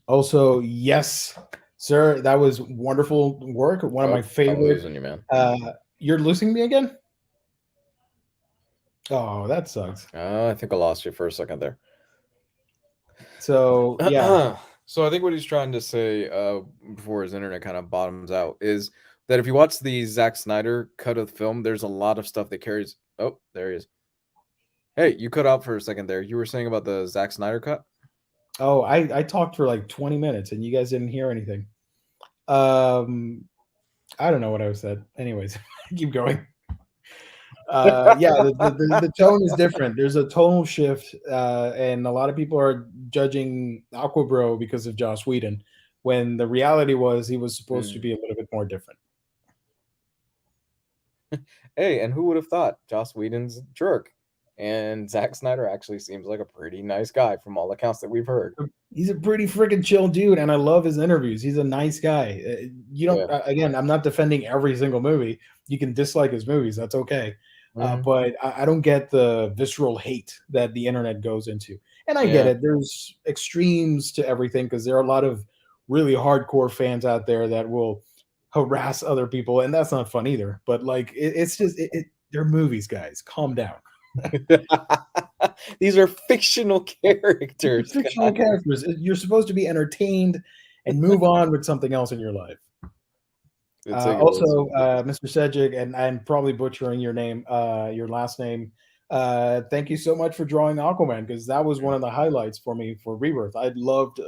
Also, yes, sir, that was wonderful work. One of Oh, my I'm favorite. losing you, man. You're losing me again? Oh, that sucks. I think I lost you for a second there. So yeah, So I think what he's trying to say before his internet kind of bottoms out is that if you watch the Zack Snyder cut of the film, there's a lot of stuff that carries. Oh, there he is. Hey, you cut out for a second there. You were saying about the Zack Snyder cut? oh, I talked for like 20 minutes and you guys didn't hear anything. Um, I don't know what I said. Anyways, keep going. Yeah, the tone is different. There's a tonal shift, and a lot of people are judging Aquabro because of Joss Whedon, when the reality was he was supposed to be a little bit more different. Hey, and who would have thought Joss Whedon's a jerk? And Zack Snyder actually seems like a pretty nice guy from all accounts that we've heard. He's a pretty freaking chill dude, and I love his interviews. He's a nice guy. You don't. Yeah. Again, I'm not defending every single movie. You can dislike his movies. That's okay. Mhm. But I don't get the visceral hate that the internet goes into. And I get Yeah. it. There's extremes to everything because there are a lot of really hardcore fans out there that will harass other people, and that's not fun either. But like, it's just they're movies, guys. Calm down. These are fictional characters. Fictional characters. You're supposed to be entertained and move on with something else in your life. It's like it Also, was. Mr. Sedgwick, and I'm probably butchering your name, your last name. Thank you so much for drawing Aquaman because that was one of the highlights for me for Rebirth. I loved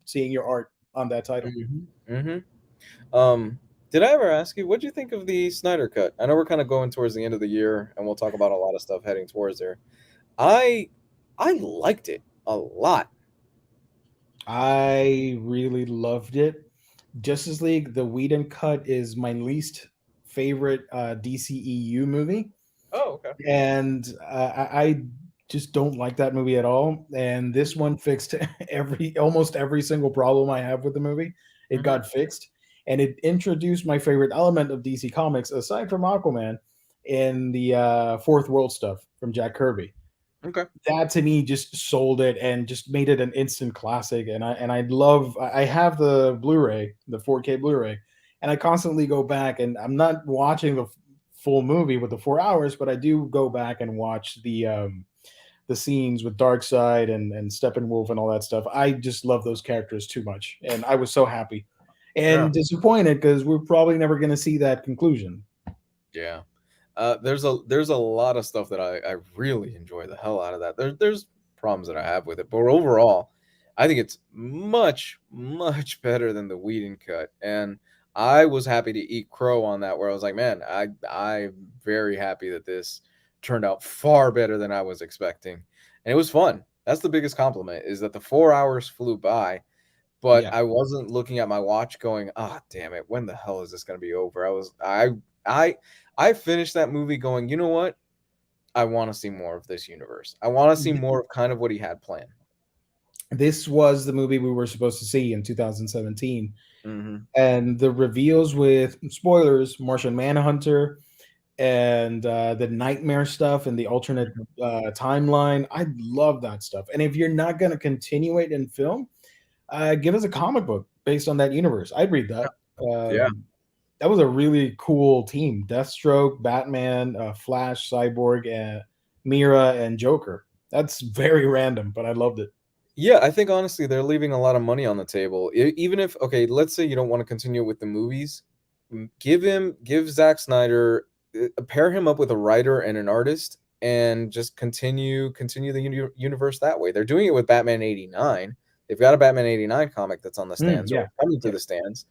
seeing your art on that title. Did I ever ask you what do you think of the Snyder cut? I know we're kind of going towards the end of the year, and we'll talk about a lot of stuff heading towards there. I I liked it a lot. I really loved it. Justice League, the Whedon cut is my least favorite DCEU movie. Oh, okay. And just don't like that movie at all. And this one fixed almost every single problem I have with the movie. It Mhm. got fixed, and it introduced my favorite element of DC Comics, aside from Aquaman, in the Fourth World stuff from Jack Kirby. Okay. That to me just sold it and just made it an instant classic. And I love. I have the Blu-ray, the 4K Blu-ray, and I constantly go back. And I'm not watching the full movie with the 4 hours, but I do go back and watch the scenes with Darkseid and Steppenwolf and all that stuff. I just love those characters too much, and I was so happy Yeah. and disappointed because we're probably never going to see that conclusion. Yeah. There's a lot of stuff that I really enjoy the hell out of that. There's problems that I have with it, but overall, I think it's much better than the Whedon cut. And I was happy to eat crow on that, where I was like, man, I'm very happy that this turned out far better than I was expecting, and it was fun. That's the biggest compliment, is that the 4 hours flew by, but Yeah, I wasn't looking at my watch going, ah, damn it, when the hell is this going to be over? I finished that movie going, you know what? I want to see more of this universe. I want to see more of kind of what he had planned. this was the movie we were supposed to see in 2017, Mm-hmm. and the reveals with spoilers, Martian Manhunter, and the nightmare stuff and the alternate timeline. I love that stuff. And if you're not going to continue it in film, give us a comic book based on that universe. I'd read that. Yeah. That was a really cool team: Deathstroke, Batman, Flash, Cyborg, and Mira, and Joker. That's very random, but I loved it. Yeah, I think honestly they're leaving a lot of money on the table. Even if, okay, let's say you don't want to continue with the movies, give Zack Snyder, pair him up with a writer and an artist, and just continue the universe that way. They're doing it with Batman 89. They've got a Batman 89 comic that's on the stands or Yeah, coming to yeah, the stands.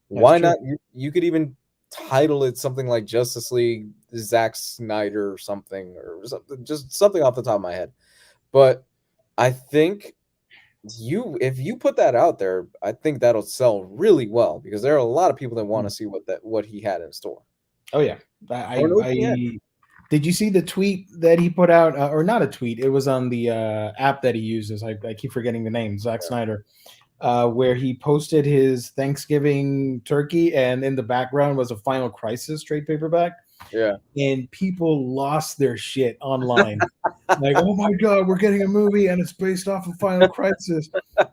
that's Why true. not? You could even title it something like Justice League Zack Snyder or something, just something off the top of my head. But I think if you put that out there, I think that'll sell really well, because there are a lot of people that want to see what he had in store. Oh yeah, Or an opening end. I did. You see the tweet that he put out, or not a tweet? It was on the app that he uses. I keep forgetting the name. Zack Snyder, where he posted his Thanksgiving turkey, and in the background was a Final Crisis trade paperback, Yeah. and people lost their shit online. Like, oh my god, we're getting a movie and it's based off of Final Crisis.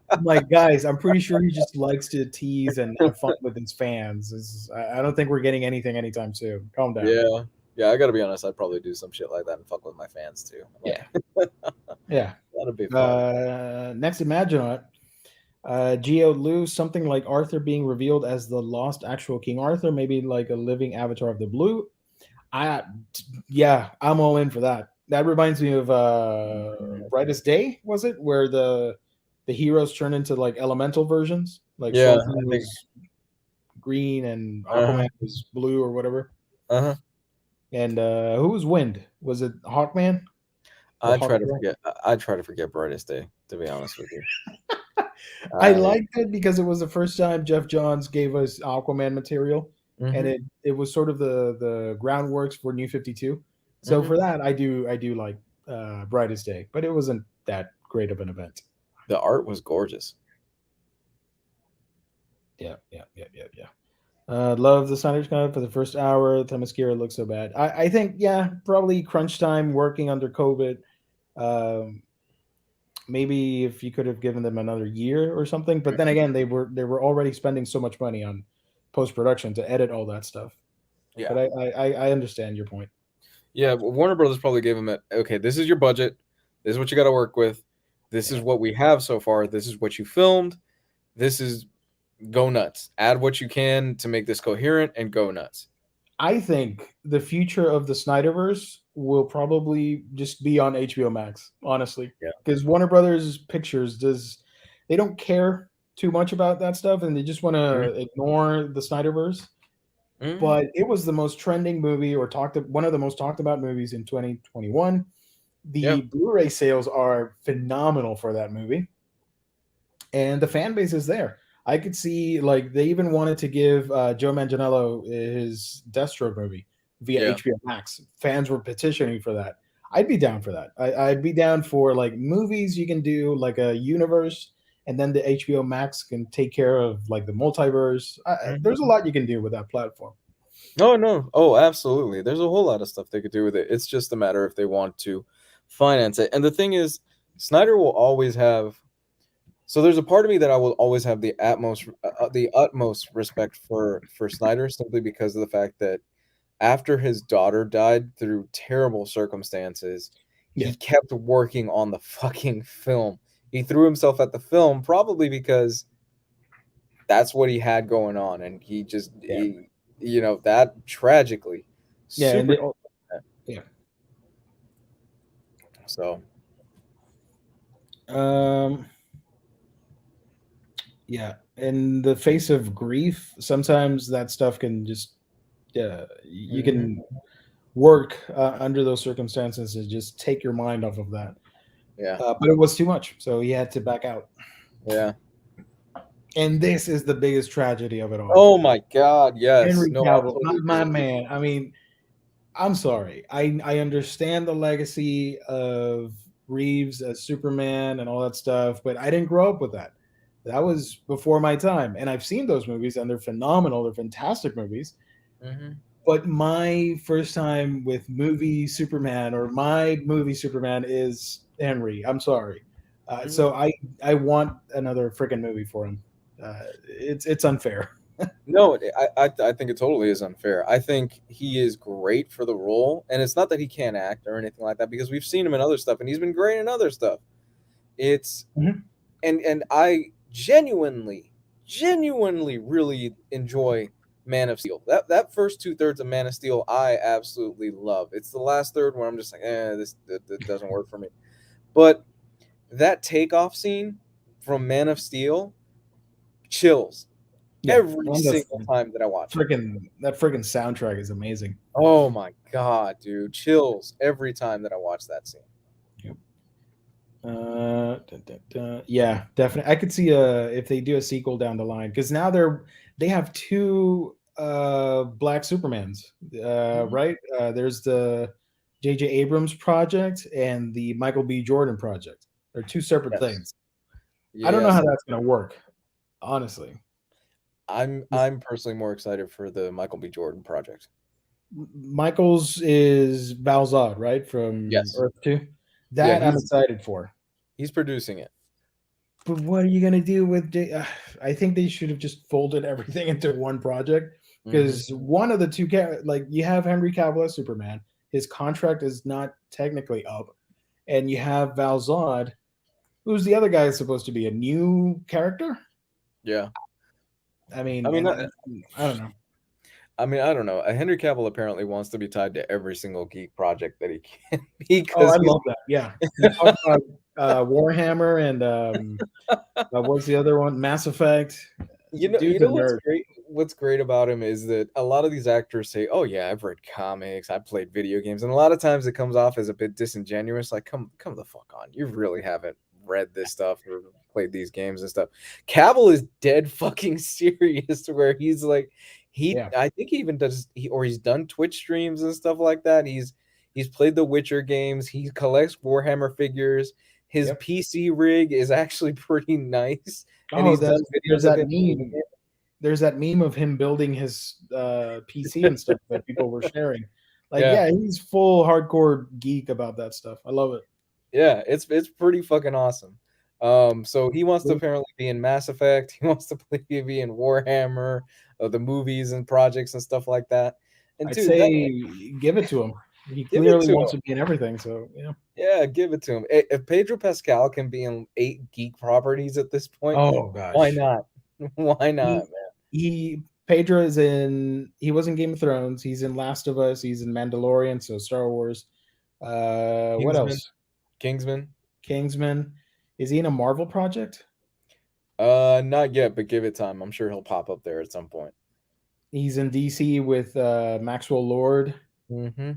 I'm like, guys, I'm pretty sure he just likes to tease and have fun with his fans. I don't think we're getting anything anytime soon. Calm down. Yeah. Yeah, I gotta be honest, I'd probably do some shit like that and fuck with my fans too. Yeah. Yeah. That'd be fun. Next Imaginaut, Geo Lu, something like Arthur being revealed as the lost actual King Arthur, maybe like a living avatar of the blue. Yeah, I'm all in for that. That reminds me of Brightest Day, was it? Where the heroes turn into like elemental versions. Like Yeah, Sultan I think. was green and Uh-huh. Aquaman was blue or whatever. Uh-huh. And who was Wind? Was it Hawkman? Or I try to Hawkgirl? forget. I try to forget Brightest Day, to be honest with you. I I. liked it because it was the first time Jeff Johns gave us Aquaman material, and Mhm. it was sort of the groundworks for New 52. So Mhm. for that, I do like Brightest Day, but it wasn't that great of an event. The art was gorgeous. Yeah. Love the Snyder's Cut for the first hour. Themyscira looks so bad. I think, yeah, probably crunch time working under COVID. Um, Maybe if you could have given them another year or something. But then again, they were already spending so much money on post production to edit all that stuff. Yeah. But I understand your point. Yeah, Warner Brothers probably gave him okay, this is your budget. This is what you got to work with. This is Yeah. what we have so far. This is what you filmed. This is go nuts. Add what you can to make this coherent and go nuts. I think the future of the Snyderverse will probably just be on HBO Max, honestly, Yeah. because Warner Brothers Pictures they don't care too much about that stuff, and they just want to ignore the Snyderverse. Mhm. But it was the most trending movie, or one of the most talked about movies in 2021. Yeah. The Blu-ray sales are phenomenal for that movie, and the fan base is there. I could see, like, they even wanted to give Joe Manganiello his Deathstroke movie via Yeah. HBO Max. Fans were petitioning for that. I'd be down for that. I'd be down for like movies. You can do like a universe, and then the HBO Max can take care of like the multiverse. Mhm. There's a lot you can do with that platform. No, no. Oh, absolutely. There's a whole lot of stuff they could do with it. It's just a matter if they want to finance it. And the thing is, Snyder will always have. So there's a part of me that I will always have the utmost respect for Snyder, simply because of the fact that after his daughter died through terrible circumstances, Yeah, he kept working on the fucking film. He threw himself at the film probably because that's what he had going on, and he just yeah, that tragically yeah, and super. they, yeah. So Um, yeah. In the face of grief, sometimes that stuff can just, yeah, you mhm, can work under those circumstances and just take your mind off of that. yeah, But it was too much, so he had to back out. yeah. And this is the biggest tragedy of it all. Oh my God, yes. Henry No, I Cavill, totally agree my with you. man. I mean, I'm sorry. I understand the legacy of Reeves as Superman and all that stuff, but I didn't grow up with that. That was before my time, and I've seen those movies, and they're phenomenal. They're fantastic movies. Mhm, But my first time with movie Superman or my movie Superman is Henry. I'm sorry. mhm. So I want another freaking movie for him. It's unfair. No, I think it totally is unfair. I think he is great for the role, and it's not that he can't act or anything like that, because we've seen him in other stuff, and he's been great in other stuff. It's Mhm. and I genuinely really enjoy Man of Steel. That first two thirds of Man of Steel I absolutely love. It's the last third where I'm just like, that doesn't work for me. But that takeoff scene from Man of Steel chills Yeah, every and that's single time that I watch it. freaking that freaking soundtrack is amazing. Oh my god, dude, chills every time that I watch that scene. Yep. Yeah, definitely. I could see if they do a sequel down the line because now they have two Black Supermans, Mhm. right? There's the J.J. Abrams project and the Michael B. Jordan project. They're two separate Yes. things. I don't know how Yes. that's gonna work, honestly. I'm personally more excited for the Michael B. Jordan project. Michael's is Val Zod, right, from Yes. Earth Two. Yeah, That I'm excited for. he's producing it. But what are you gonna do with? I think they should have just folded everything into one project Mhm. because one of the two, like you have Henry Cavill as Superman, his contract is not technically up, and you have Val Zod, who's the other guy is supposed to be a new character. Yeah. I I mean, mean, and I don't know. I don't know. Henry Cavill apparently wants to be tied to every single geek project that he can Oh, I because he's love that. Yeah, he talked about Warhammer and what's the other one? Mass Effect. you Dude's a know what's nerd. great? What's great about him is that a lot of these actors say, "Oh yeah, I've read comics, I've played video games," and a lot of times it comes off as a bit disingenuous. Like, come the fuck on, you really haven't read this stuff or played these games and stuff. Cavill is dead fucking serious, to where he's like, Yeah. I think he even he's done Twitch streams and stuff like that. He's played the Witcher games. He collects Warhammer figures. His Yep. PC rig is actually pretty nice, and Oh, he's done there's videos of that him. meme. There's that meme of him building his PC and stuff that people were sharing. Like, Yeah, yeah, he's full hardcore geek about that stuff. I love it. yeah, it's pretty fucking awesome. So he wants to apparently be in Mass Effect. He wants to be in Warhammer, the movies and projects and stuff like that. And I'd dude, that say give it to him. He give it clearly to wants him. to be in everything. So yeah. Yeah, give it to him. If Pedro Pascal can be in 8 geek properties at this point, Oh why gosh. not? Why not, He man? he Pedro is in. He was in Game of Thrones. He's in Last of Us. He's in Mandalorian. So Star Wars. What Kingsman, else? Kingsman. Kingsman. Is he in a Marvel project? Not yet, but give it time. I'm sure he'll pop up there at some point. He's in DC with Maxwell Lord. Mm-hmm.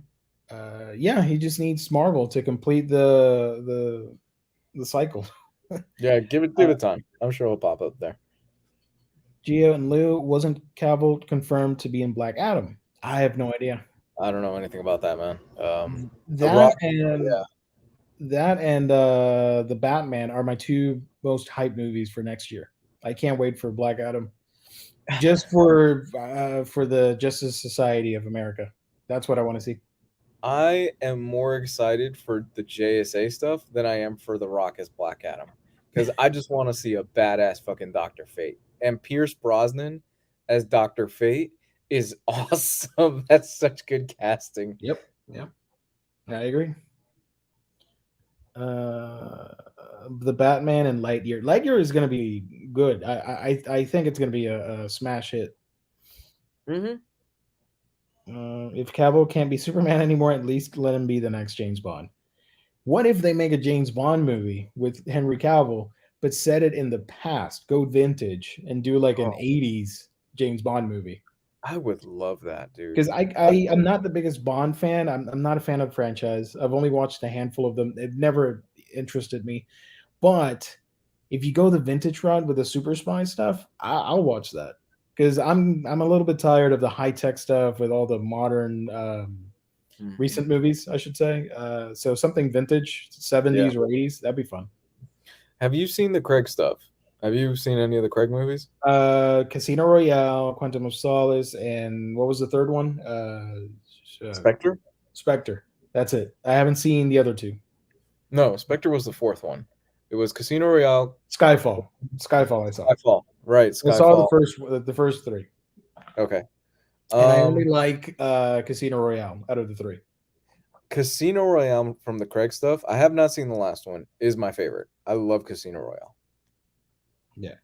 Yeah, he just needs Marvel to complete the cycle. Yeah, give Uh, it time. I'm sure he'll pop up there. Gio and Lou wasn't Cavill confirmed to be in Black Adam. I have no idea. I don't know anything about that, man. The That Rock, and yeah. the Batman are my two most hyped movies for next year. I can't wait for Black Adam, just for the Justice Society of America. That's what I want to see. I am more excited for the JSA stuff than I am for The Rock as Black Adam. Because I just want to see a badass fucking Dr. Fate. And Pierce Brosnan as Dr. Fate is awesome. That's such good casting. Yep, yep, I agree. The Batman and Lightyear. Lightyear is going to be good. I think it's going to be a smash hit. Mm-hmm. If Cavill can't be Superman anymore, at least let him be the next James Bond. What if they make a James Bond movie with Henry Cavill, but set it in the past, go vintage, and do like an Oh, '80s James Bond movie? I would love that, dude. Because I'm not the biggest Bond fan. I'm not a fan of the franchise. I've only watched a handful of them. They've never interested me. But if you go the vintage route with the super spy stuff, I'll watch that because I'm a little bit tired of the high tech stuff with all the modern Mhm. recent movies, I should say. So something vintage, Yeah. 70s or 80s, that'd be fun. Have you seen the Craig stuff? Have you seen any of the Craig movies? Casino Royale, Quantum of Solace, and what was the third one? Spectre? Spectre. That's it. I haven't seen the other two. No, Spectre was the fourth one. It was Casino Royale, Skyfall. Skyfall. I saw. Skyfall. Right, I saw Skyfall. the first three, Okay. and I only like Casino Royale out of the three. Casino Royale from the Craig stuff, I have not seen the last one, is my favorite. I love Casino Royale. Yeah.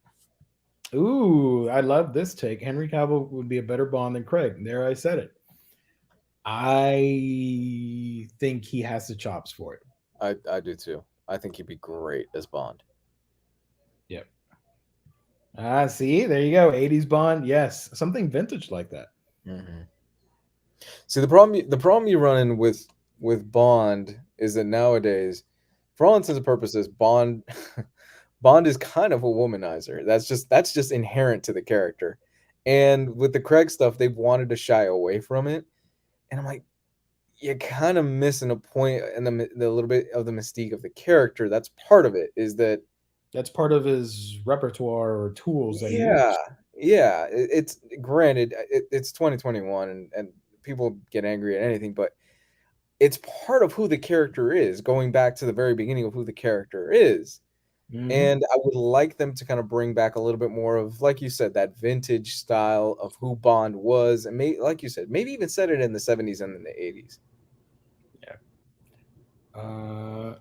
Ooh, I love this take. Henry Cavill would be a better Bond than Craig. There, I said it. I think he has the chops for it. I do too. I think he'd be great as Bond. Yep. See, there you go. 80s Bond. Yes, something vintage like that. Mm-hmm. See, the problem you run in with Bond is that nowadays, for all intents and purposes, Bond Bond is kind of a womanizer. That's just inherent to the character. And with the Craig stuff, they've wanted to shy away from it. And I'm like, you're kind of missing a point in the little bit of the mystique of the character. That's part of it. Is that That's part of his repertoire or tools that he yeah, uses. yeah. It's granted, it's 2021, and people get angry at anything, but it's part of who the character is. Going back to the very beginning of who the character is. Mhm. And I would like them to kind of bring back a little bit more of, like you said, that vintage style of who Bond was, and like you said, maybe even set it in the 70s and in the 80s. Uh,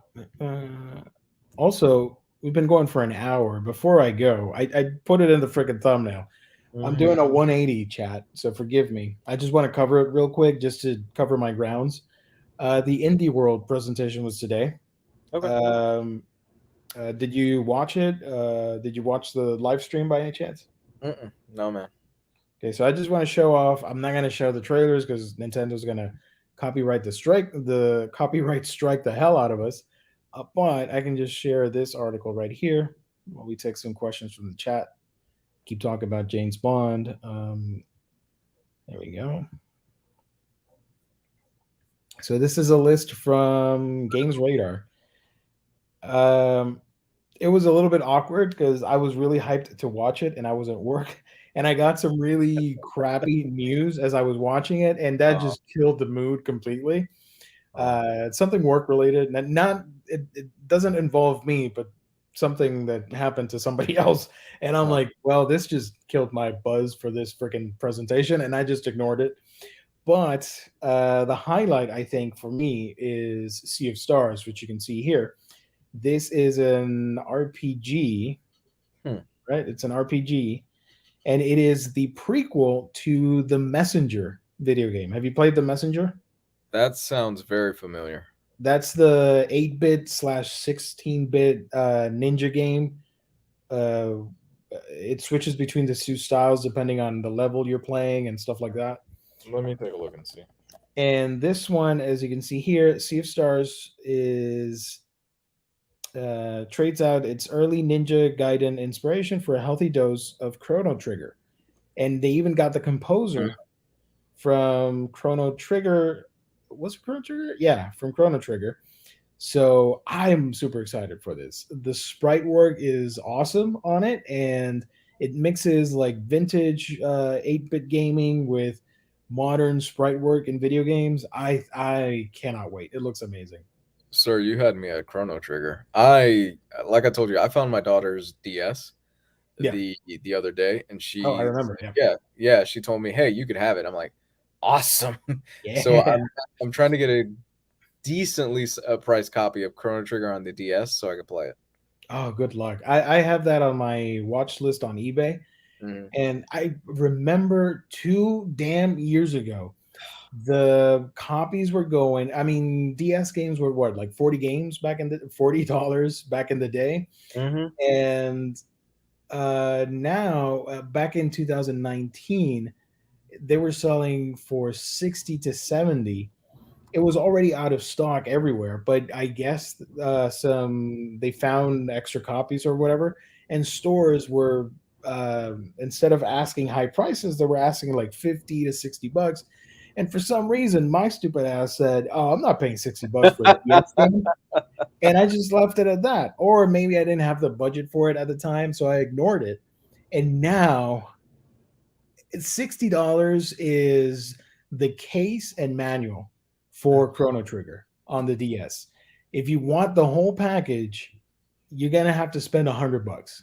also, we've been going for an hour. Before I go, I put it in the freaking thumbnail. I'm Mhm. doing a 180 chat, so forgive me. I just want to cover it real quick just to cover my grounds. The Indie World presentation was today. Okay. Did you watch it? Did you watch the live stream by any chance? No, man. Okay, so I just want to show off. I'm not going to show the trailers because Nintendo's going to copyright strike the hell out of us. But I can just share this article right here while we take some questions from the chat. Keep talking about James Bond. There we go. So this is a list from Games Radar. It was a little bit awkward because I was really hyped to watch it and I was at work and I got some really crappy news as I was watching it, and that Uh, just killed the mood completely. uh, It's something work related, and not it doesn't involve me, but something that happened to somebody else. And I'm uh, like, well, this just killed my buzz for this freaking presentation, and I just ignored it. But the highlight, I think, for me is Sea of Stars, which you can see here. This is an RPG, hmm. right? It's an RPG, and it is the prequel to the Messenger video game. Have you played the Messenger? That sounds very familiar. That's the 8-bit slash 16-bit ninja game. Uh, it switches between the two styles depending on the level you're playing and stuff like that. Let me take a look and see. And this one, as you can see here, Sea of Stars is trades out its early Ninja Gaiden inspiration for a healthy dose of Chrono Trigger. And they even got the composer from Chrono Trigger. Was it Chrono Trigger? Yeah, from Chrono Trigger. So I'm super excited for this. The sprite work is awesome on it, and it mixes like vintage 8-bit gaming with modern sprite work in video games. I cannot wait. It looks amazing. Sir, you had me at Chrono Trigger. Like I told you, I found my daughter's DS Yeah. the other day, and Oh, I she, remember. Yeah. yeah, she told me, "Hey, you could have it." I'm like, "Awesome!" So Yeah. I'm trying to get a decently priced copy of Chrono Trigger on the DS so I can play it. Oh, good luck. I have that on my watch list on eBay. Mhm. And I remember 2 damn years ago, the copies were going. I mean, DS games were what, like 40 games back in the $40 back in the day. Mhm. And now, back in 2019, they were selling for 60 to 70. It was already out of stock everywhere, but I guess they found extra copies or whatever, and stores were instead of asking high prices, they were asking like 50 to $60. And for some reason, my stupid ass said, "Oh, I'm not paying $60 for a DS game," and I just left it at that. Or maybe I didn't have the budget for it at the time, so I ignored it. And now $60 is the case and manual for Chrono Trigger on the DS. If you want the whole package, you're gonna have to spend $100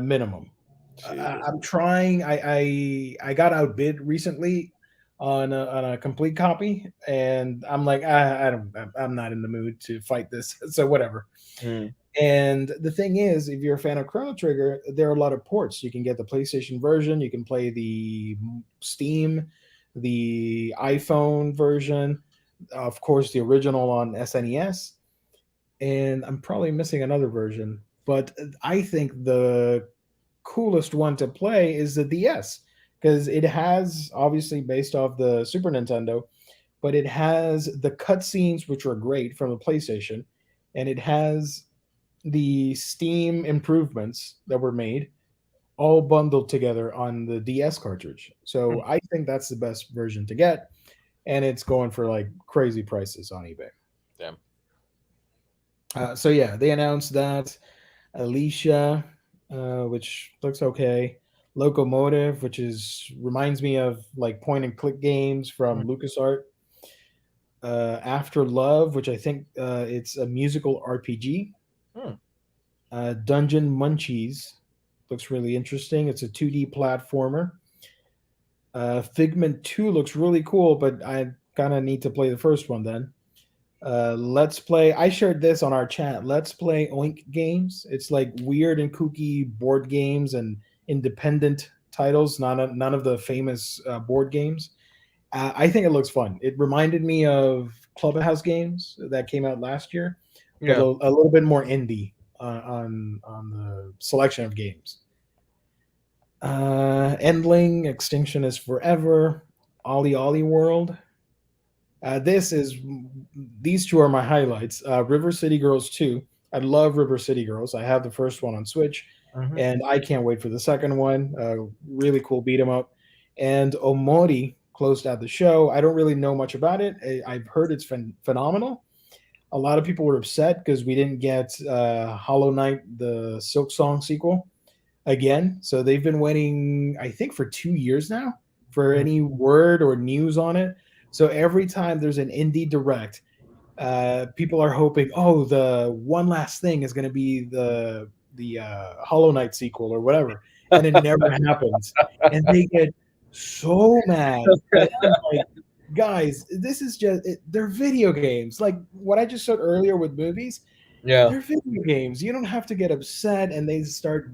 minimum. Jesus. I'm trying. I got outbid recently on a complete copy, and I'm like, I don't. I'm not in the mood to fight this. So whatever. Mm. And the thing is, if you're a fan of Chrono Trigger, there are a lot of ports. You can get the PlayStation version, you can play the Steam, the iPhone version, of course, the original on SNES, and I'm probably missing another version. But I think the coolest one to play is the DS because it has, obviously based off the Super Nintendo, but it has the cutscenes which are great from the PlayStation, and it has the Steam improvements that were made all bundled together on the DS cartridge. So I think that's the best version to get, and it's going for like crazy prices on eBay. Damn. So yeah, they announced that Alicia, which looks okay. Locomotive, which is reminds me of like point and click games from LucasArts. After Love, which I think it's a musical RPG. Hmm. Dungeon Munchies looks really interesting. It's a 2D platformer. Figment 2 looks really cool, but I kind of need to play the first one then. Let's Play. I shared this on our chat. Let's Play Oink Games. It's like weird and kooky board games and independent titles, none of the famous board games. I think it looks fun. It reminded me of Clubhouse games that came out last year, but Yeah. a little bit more indie on the selection of games. Endling, Extinction is Forever, Ollie Ollie World. These two are my highlights. River City Girls 2. I love River City Girls. I have the first one on Switch, Mhm. and I can't wait for the second one. Really cool beat 'em up. And Omori closed out the show. I don't really know much about it. I've heard it's phenomenal. A lot of people were upset because we didn't get Hollow Knight, the Silk Song sequel again. So they've been waiting, I think, for 2 years now for any word or news on it. So every time there's an indie direct, people are hoping, oh, the one last thing is going to be the Hollow Knight sequel or whatever, and it never happens, and they get so mad. And I'm like, guys, this is they're video games. Like what I just said earlier with movies, Yeah. they're video games. You don't have to get upset. And they start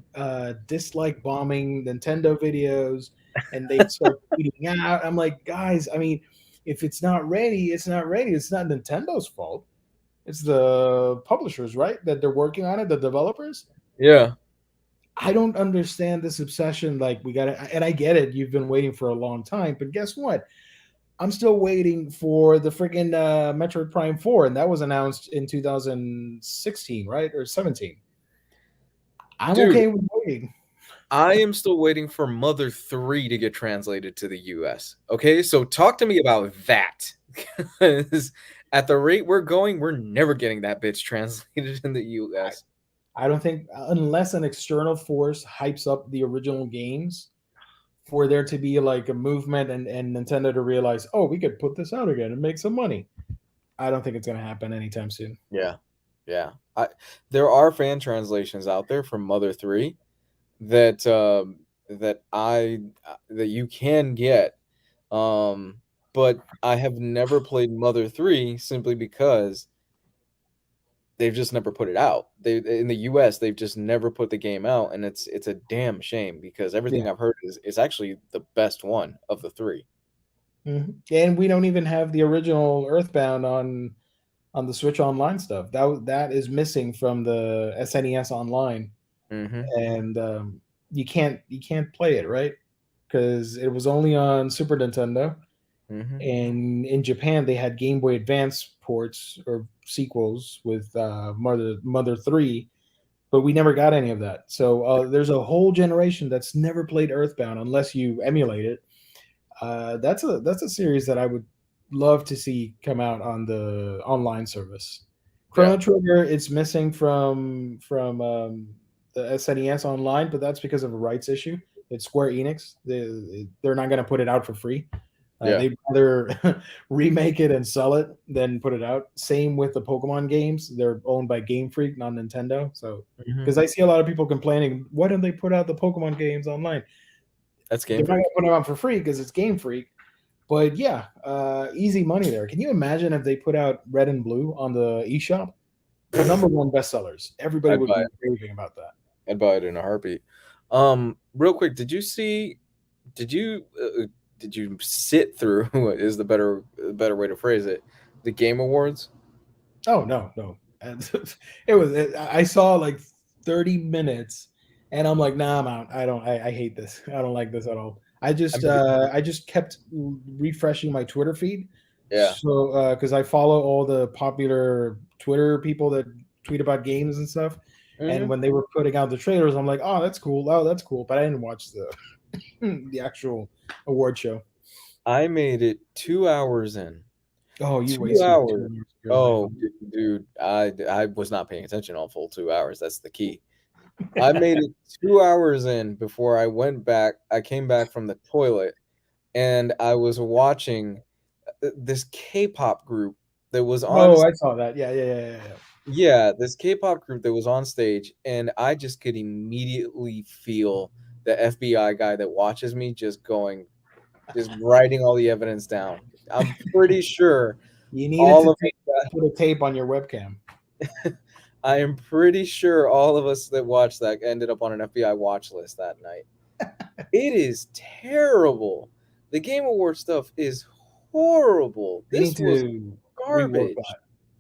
dislike bombing Nintendo videos, and they start tweeting out. I'm like, guys, I mean, if it's not ready, it's not ready. It's not Nintendo's fault. It's the publishers, right? That they're working on it, the developers. Yeah. I don't understand this obsession. Like, we got to, and I get it. You've been waiting for a long time, but guess what? I'm still waiting for the freaking Metroid Prime 4, and that was announced in 2016, right? Or 17. I'm Dude, okay with waiting. I am still waiting for Mother 3 to get translated to the US. Okay, so talk to me about that. Because at the rate we're going, we're never getting that bitch translated in the US. I don't think unless an external force hypes up the original games for there to be like a movement and Nintendo to realize, oh, we could put this out again and make some money. I don't think it's going to happen anytime soon. Yeah, yeah. There are fan translations out there from Mother 3 that that you can get, but I have never played Mother 3 simply because they've just never put it out. They in the US they've just never put the game out, and it's a damn shame because everything Yeah. I've heard is actually the best one of the three. And we don't even have the original Earthbound on the Switch Online stuff. That is missing from the SNES Online, Mm-hmm. and you can't play it, right? Because it was only on Super Nintendo, Mm-hmm. and in Japan they had Game Boy Advance ports or sequels with Mother 3, but we never got any of that. So there's a whole generation that's never played Earthbound unless you emulate it. That's a series that I would love to see come out on the online service. Chrono Yeah. Trigger, it's missing from the SNES Online, but that's because of a rights issue. It's Square Enix. They're not going to put it out for free. Yeah. They'd rather remake it and sell it than put it out. Same with the Pokemon games. They're owned by Game Freak, not Nintendo. So, Mhm. because I see a lot of people complaining, why don't they put out the Pokemon games online? That's They're Game not going Freak. to put them out for free because it's Game Freak. But yeah, easy money there. Can you imagine if they put out Red and Blue on the eShop? Number one bestsellers. Everybody I'd would buy be it. raving about that. I'd buy it in a heartbeat. Real quick, did you did you sit through is the better way to phrase it, the Game Awards? Oh no. And I saw like 30 minutes, and I'm like, nah, I'm out. I hate this. I don't like this at all. I I just mean, I just kept refreshing my Twitter feed. yeah. So because I follow all the popular Twitter people that tweet about games and stuff, and Mhm. when they were putting out the trailers, I'm like, oh, that's cool. Oh, that's cool. But I didn't watch the the actual award show. I made it 2 hours in. Oh, you 2 wasted hours. 2 years of your life. Oh, dude, I was not paying attention all full 2 hours. That's the key. I made it 2 hours in before I went back. I came back from the toilet and I was watching this K-pop group that was on. Oh, I saw that. Yeah. Yeah, this K-pop group that was on stage, and I just could immediately feel the FBI guy that watches me just writing all the evidence down. I'm pretty sure You needed all to of us, put a tape on your webcam. I am pretty sure all of us that watched that ended up on an FBI watch list that night. It is terrible. The Game Award stuff is horrible. They need This was to rework garbage. that.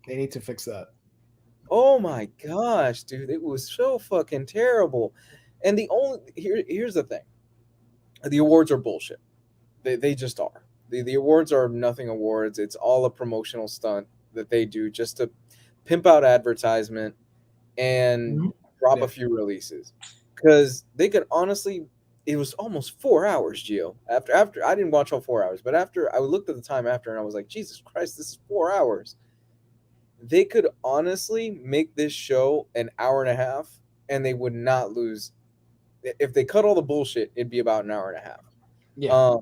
They need to fix that. Oh my gosh, dude, it was so fucking terrible. And here's the thing. The awards are bullshit. They just are. The awards are nothing awards. It's all a promotional stunt that they do just to pimp out advertisement and Mhm. drop Yeah. a few releases. Because they could honestly, it was almost 4 hours, Gio. After I didn't watch all 4 hours, but after I looked at the time after and I was like, Jesus Christ, this is 4 hours. They could honestly make this show an hour and a half and they would not lose. If they cut all the bullshit, it'd be about an hour and a half. Yeah.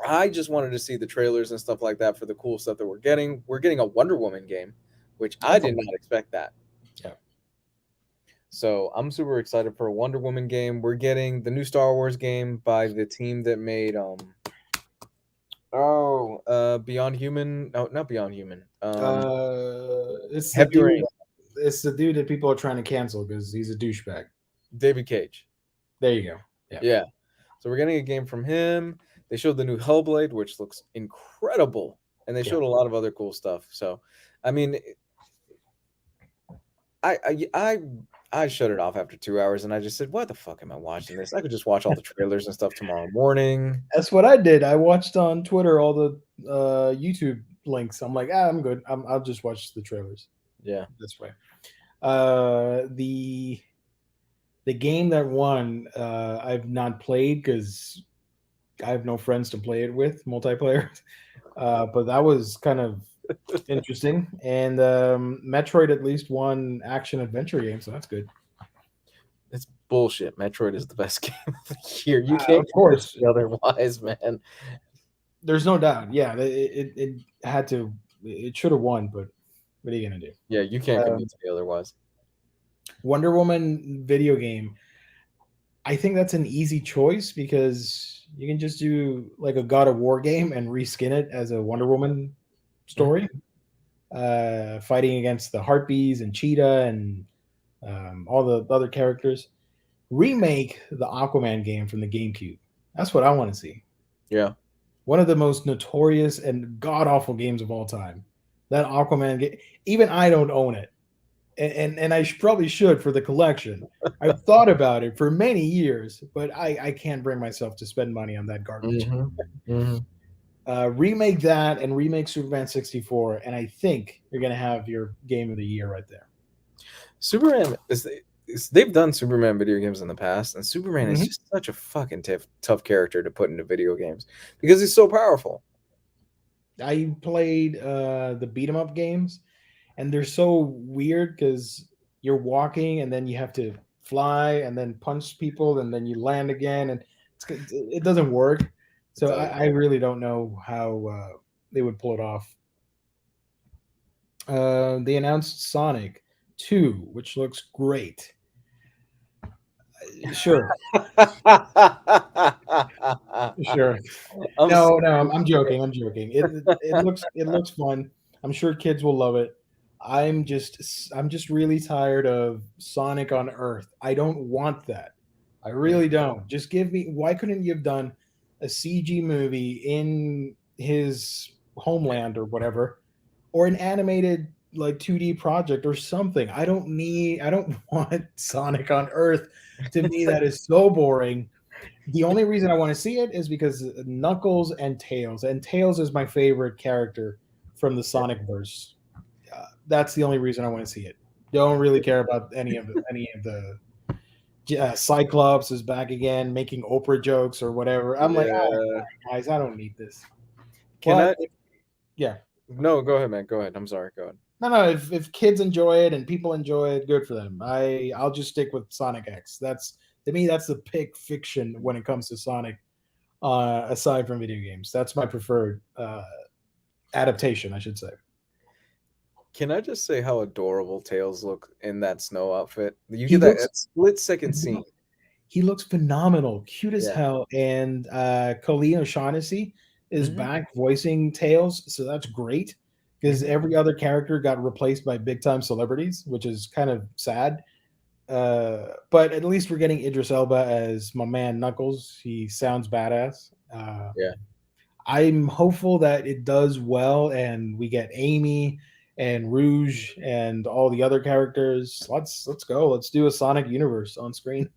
I just wanted to see the trailers and stuff like that for the cool stuff that we're getting. We're getting a Wonder Woman game, which I That's did all. not expect that. Yeah. So I'm super excited for a Wonder Woman game. We're getting the new Star Wars game by the team that made Beyond Human. No, not Beyond Human. It's the Heavy dude. Rain. It's the dude that people are trying to cancel because he's a douchebag. David Cage. There you go. Yeah. So we're getting a game from him. They showed the new Hellblade, which looks incredible, and they showed a lot of other cool stuff. So, I mean, I shut it off after 2 hours, and I just said, "Why the fuck am I watching this? I could just watch all the trailers and stuff tomorrow morning." That's what I did. I watched on Twitter all the YouTube links. I'm like, I'm good. I'll just watch the trailers Yeah. this way. The The game that won, I've not played because I have no friends to play it with, multiplayer. But that was kind of interesting. And Metroid at least won action adventure game, so that's good. It's bullshit. Metroid is the best game of the year. You can't Of course, convince me otherwise, man. there's no doubt. Yeah, it had to. It should have won, but what are you gonna do? Yeah, you can't Um, convince me otherwise. Wonder Woman video game. I think that's an easy choice because you can just do like a God of War game and reskin it as a Wonder Woman story, fighting against the Harpies and Cheetah and all the other characters. Remake the Aquaman game from the GameCube. That's what I want to see. Yeah. One of the most notorious and god awful games of all time. That Aquaman game. Even I don't own it, and I probably should for the collection. I've thought about it for many years, but I can't bring myself to spend money on that garbage. Remake that and remake Superman 64, and I think you're gonna have your game of the year right there. Superman they've done Superman video games in the past, and Superman is Mhm. just such a fucking tough character to put into video games because he's so powerful. I played the beat 'em up games, and they're so weird because you're walking and then you have to fly and then punch people and then you land again, and it doesn't work. So does. I really don't know how they would pull it off. They announced Sonic 2, which looks great. Sure, sure. I'm joking. I'm joking. It looks fun. I'm sure kids will love it. I'm just really tired of Sonic on Earth. I don't want that. I really don't. Just give me. Why couldn't you have done a CG movie in his homeland or whatever, or an animated like 2D project or something? I don't want Sonic on Earth. To me, that is so boring. The only reason I want to see it is because Knuckles and Tails is my favorite character from the Sonic verse. That's the only reason I want to see it. Don't really care about any of the Cyclops is back again making Oprah jokes or whatever. I'm like, Yeah. guys, I don't need this. Can But I? yeah, No, go ahead, man. Go ahead. I'm sorry. Go ahead. no. If kids enjoy it and people enjoy it, good for them. I'll just stick with Sonic X. That's to me that's the pick fiction when it comes to Sonic. Aside from video games, that's my preferred adaptation, I should say. Can I just say how adorable Tails look in that snow outfit? You He get that looks split-second scene. he looks phenomenal, cute as Yeah. hell, and Colleen O'Shaughnessy is Mhm. back voicing Tails, so that's great because Mhm. every other character got replaced by big time celebrities, which is kind of sad. But at least we're getting Idris Elba as my man Knuckles. He sounds badass. Yeah. I'm hopeful that it does well and we get Amy and Rouge and all the other characters. Let's go. Let's do a Sonic universe on screen.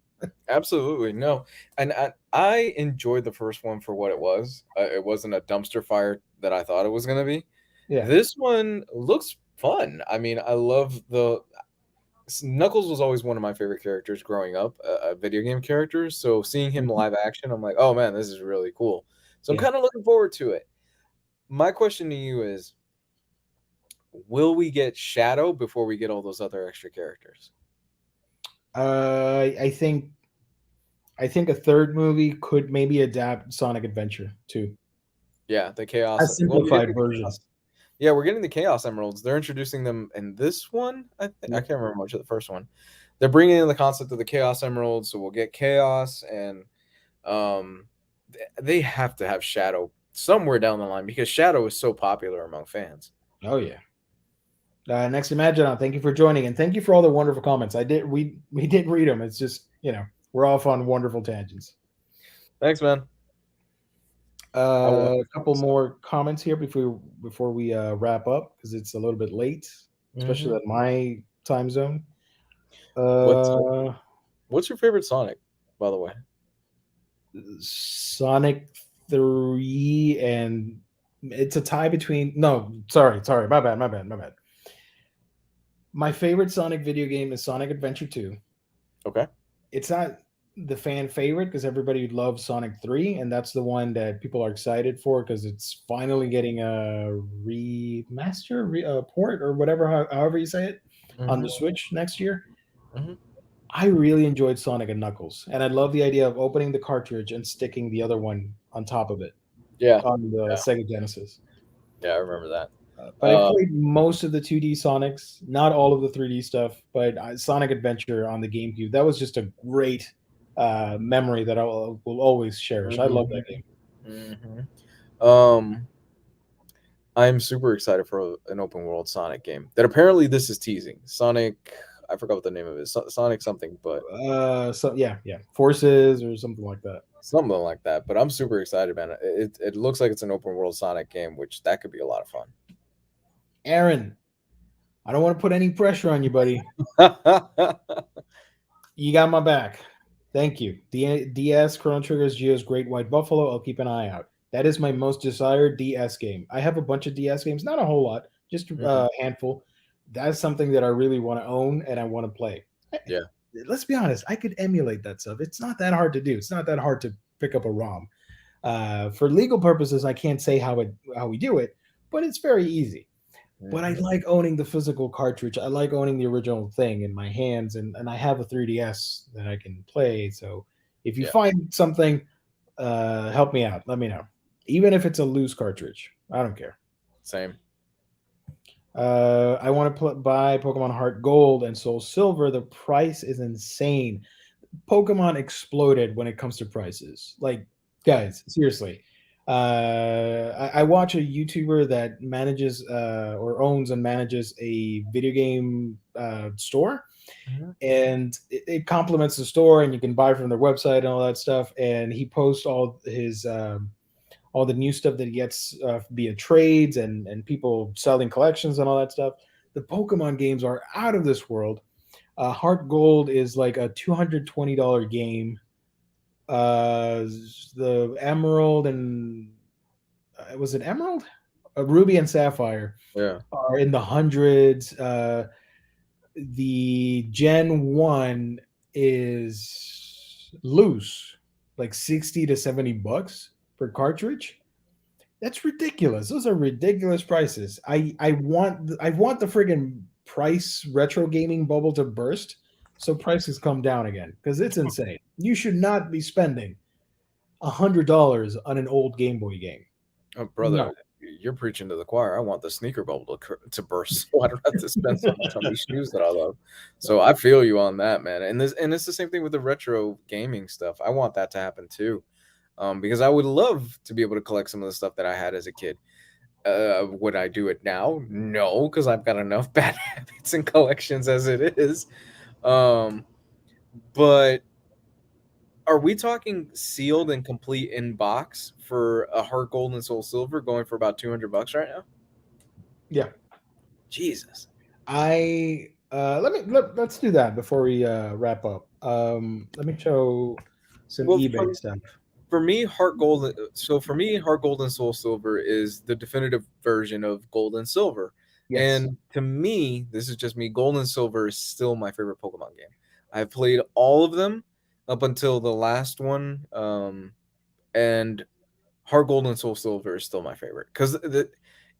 Absolutely. No. And I enjoyed the first one for what it was. It wasn't a dumpster fire that I thought it was going to be. Yeah. This one looks fun. I mean, I love Knuckles was always one of my favorite characters growing up, a video game character. So seeing him Mhm. live action, I'm like, oh man, this is really cool. So I'm Yeah. kind of looking forward to it. My question to you is, will we get Shadow before we get all those other extra characters? I think a third movie could maybe adapt Sonic Adventure too. Yeah, the Chaos. A Well, we simplified did the version. Chaos. Yeah, we're getting the Chaos Emeralds. They're introducing them in this one. I Yeah. can't remember much of the first one. They're bringing in the concept of the Chaos Emeralds, so we'll get Chaos, and um, they have to have Shadow somewhere down the line because Shadow is so popular among fans. Oh yeah. Next Imagine, thank you for joining and thank you for all the wonderful comments. We did read them. It's just we're off on wonderful tangents. Thanks, man. A couple more comments here before we wrap up because it's a little bit late, especially at my time zone. What's Uh, what's your favorite Sonic, by the way? Sonic 3, and it's a tie between. No, sorry, my bad. My favorite Sonic video game is Sonic Adventure 2. Okay. it's not the fan favorite because everybody loves Sonic 3, and that's the one that people are excited for because it's finally getting a remaster, port, or whatever, however you say it, on the Mhm, Switch next year. mhm. I really enjoyed Sonic and Knuckles, and I love the idea of opening the cartridge and sticking the other one on top of it Yeah, on the yeah, Sega Genesis. yeah. I remember that. But I played most of the 2D Sonics, not all of the 3D stuff, but Sonic Adventure on the GameCube. That was just a great memory that will always cherish. I love that Mhm, game. mhm. Um, I'm super excited for an open world Sonic game. That apparently this is teasing. Sonic, I forgot what the name of it is. Sonic something, but So yeah, Forces or something like that. something like that. But I'm super excited, man. It looks like it's an open world Sonic game, which that could be a lot of Aaron, I don't want to put any pressure on you, buddy. fun. You got my back. Thank you. DS Chrono Trigger's Geo's Great White Buffalo. I'll keep an eye out. That is my most desired DS game. I have a bunch of DS games, not a whole lot, just Mhm. a handful. That's something that I really want to own and I want to play. Yeah. Let's be honest, I could emulate that stuff. It's not that hard to do. It's not that hard to pick up a ROM. For legal purposes, I can't say how we do it, but it's very easy. But I Mhm. like owning the physical cartridge. I like owning the original thing in my hands, and I have a 3DS that I can play. So if you Yeah. find something, help me out. Let me know. Even if it's a loose cartridge, I don't care. Same. I want to buy Pokemon Heart Gold and Soul Silver. The price is insane. Pokemon exploded when it comes to prices. Like, guys, seriously. I watch a YouTuber that manages or owns and manages a video game store, Mhm. and it complements the store, and you can buy from their website and all that stuff. And he posts all the new stuff that he gets via trades and people selling collections and all that stuff. The Pokemon games are out of this world. Heart Gold is like a $220 game. Uh, the Emerald and was it Emerald? Ruby and Sapphire Yeah. are in the hundreds. The Gen 1 is loose, like 60 to $70 per cartridge. That's ridiculous. Those are ridiculous prices. I want the friggin' price retro gaming bubble to burst so prices come down again because it's insane. You should not be spending $100 on an old Game Boy game. Oh, No. brother, you're preaching to the choir. I want the sneaker bubble to burst, so I don't have to spend so much on these shoes that I love. So I feel you on that, man. And it's the same thing with the retro gaming stuff. I want that to happen too, because I would love to be able to collect some of the stuff that I had as a kid. Would I do it now? No, because I've got enough bad habits and collections as it is. Um, but are we talking sealed and complete in box for a Heart Gold and Soul Silver going for about $200 right now? Yeah. Jesus. Let's do that before we wrap up. Let me show some Well, eBay stuff. for me, Heart Gold. So for me, Heart Gold and Soul Silver is the definitive version of Gold and Silver. Yes. And to me, this is just me. Gold and Silver is still my favorite Pokemon game. I've played all of them up until the last one. And Heart Gold and Soul Silver is still my favorite because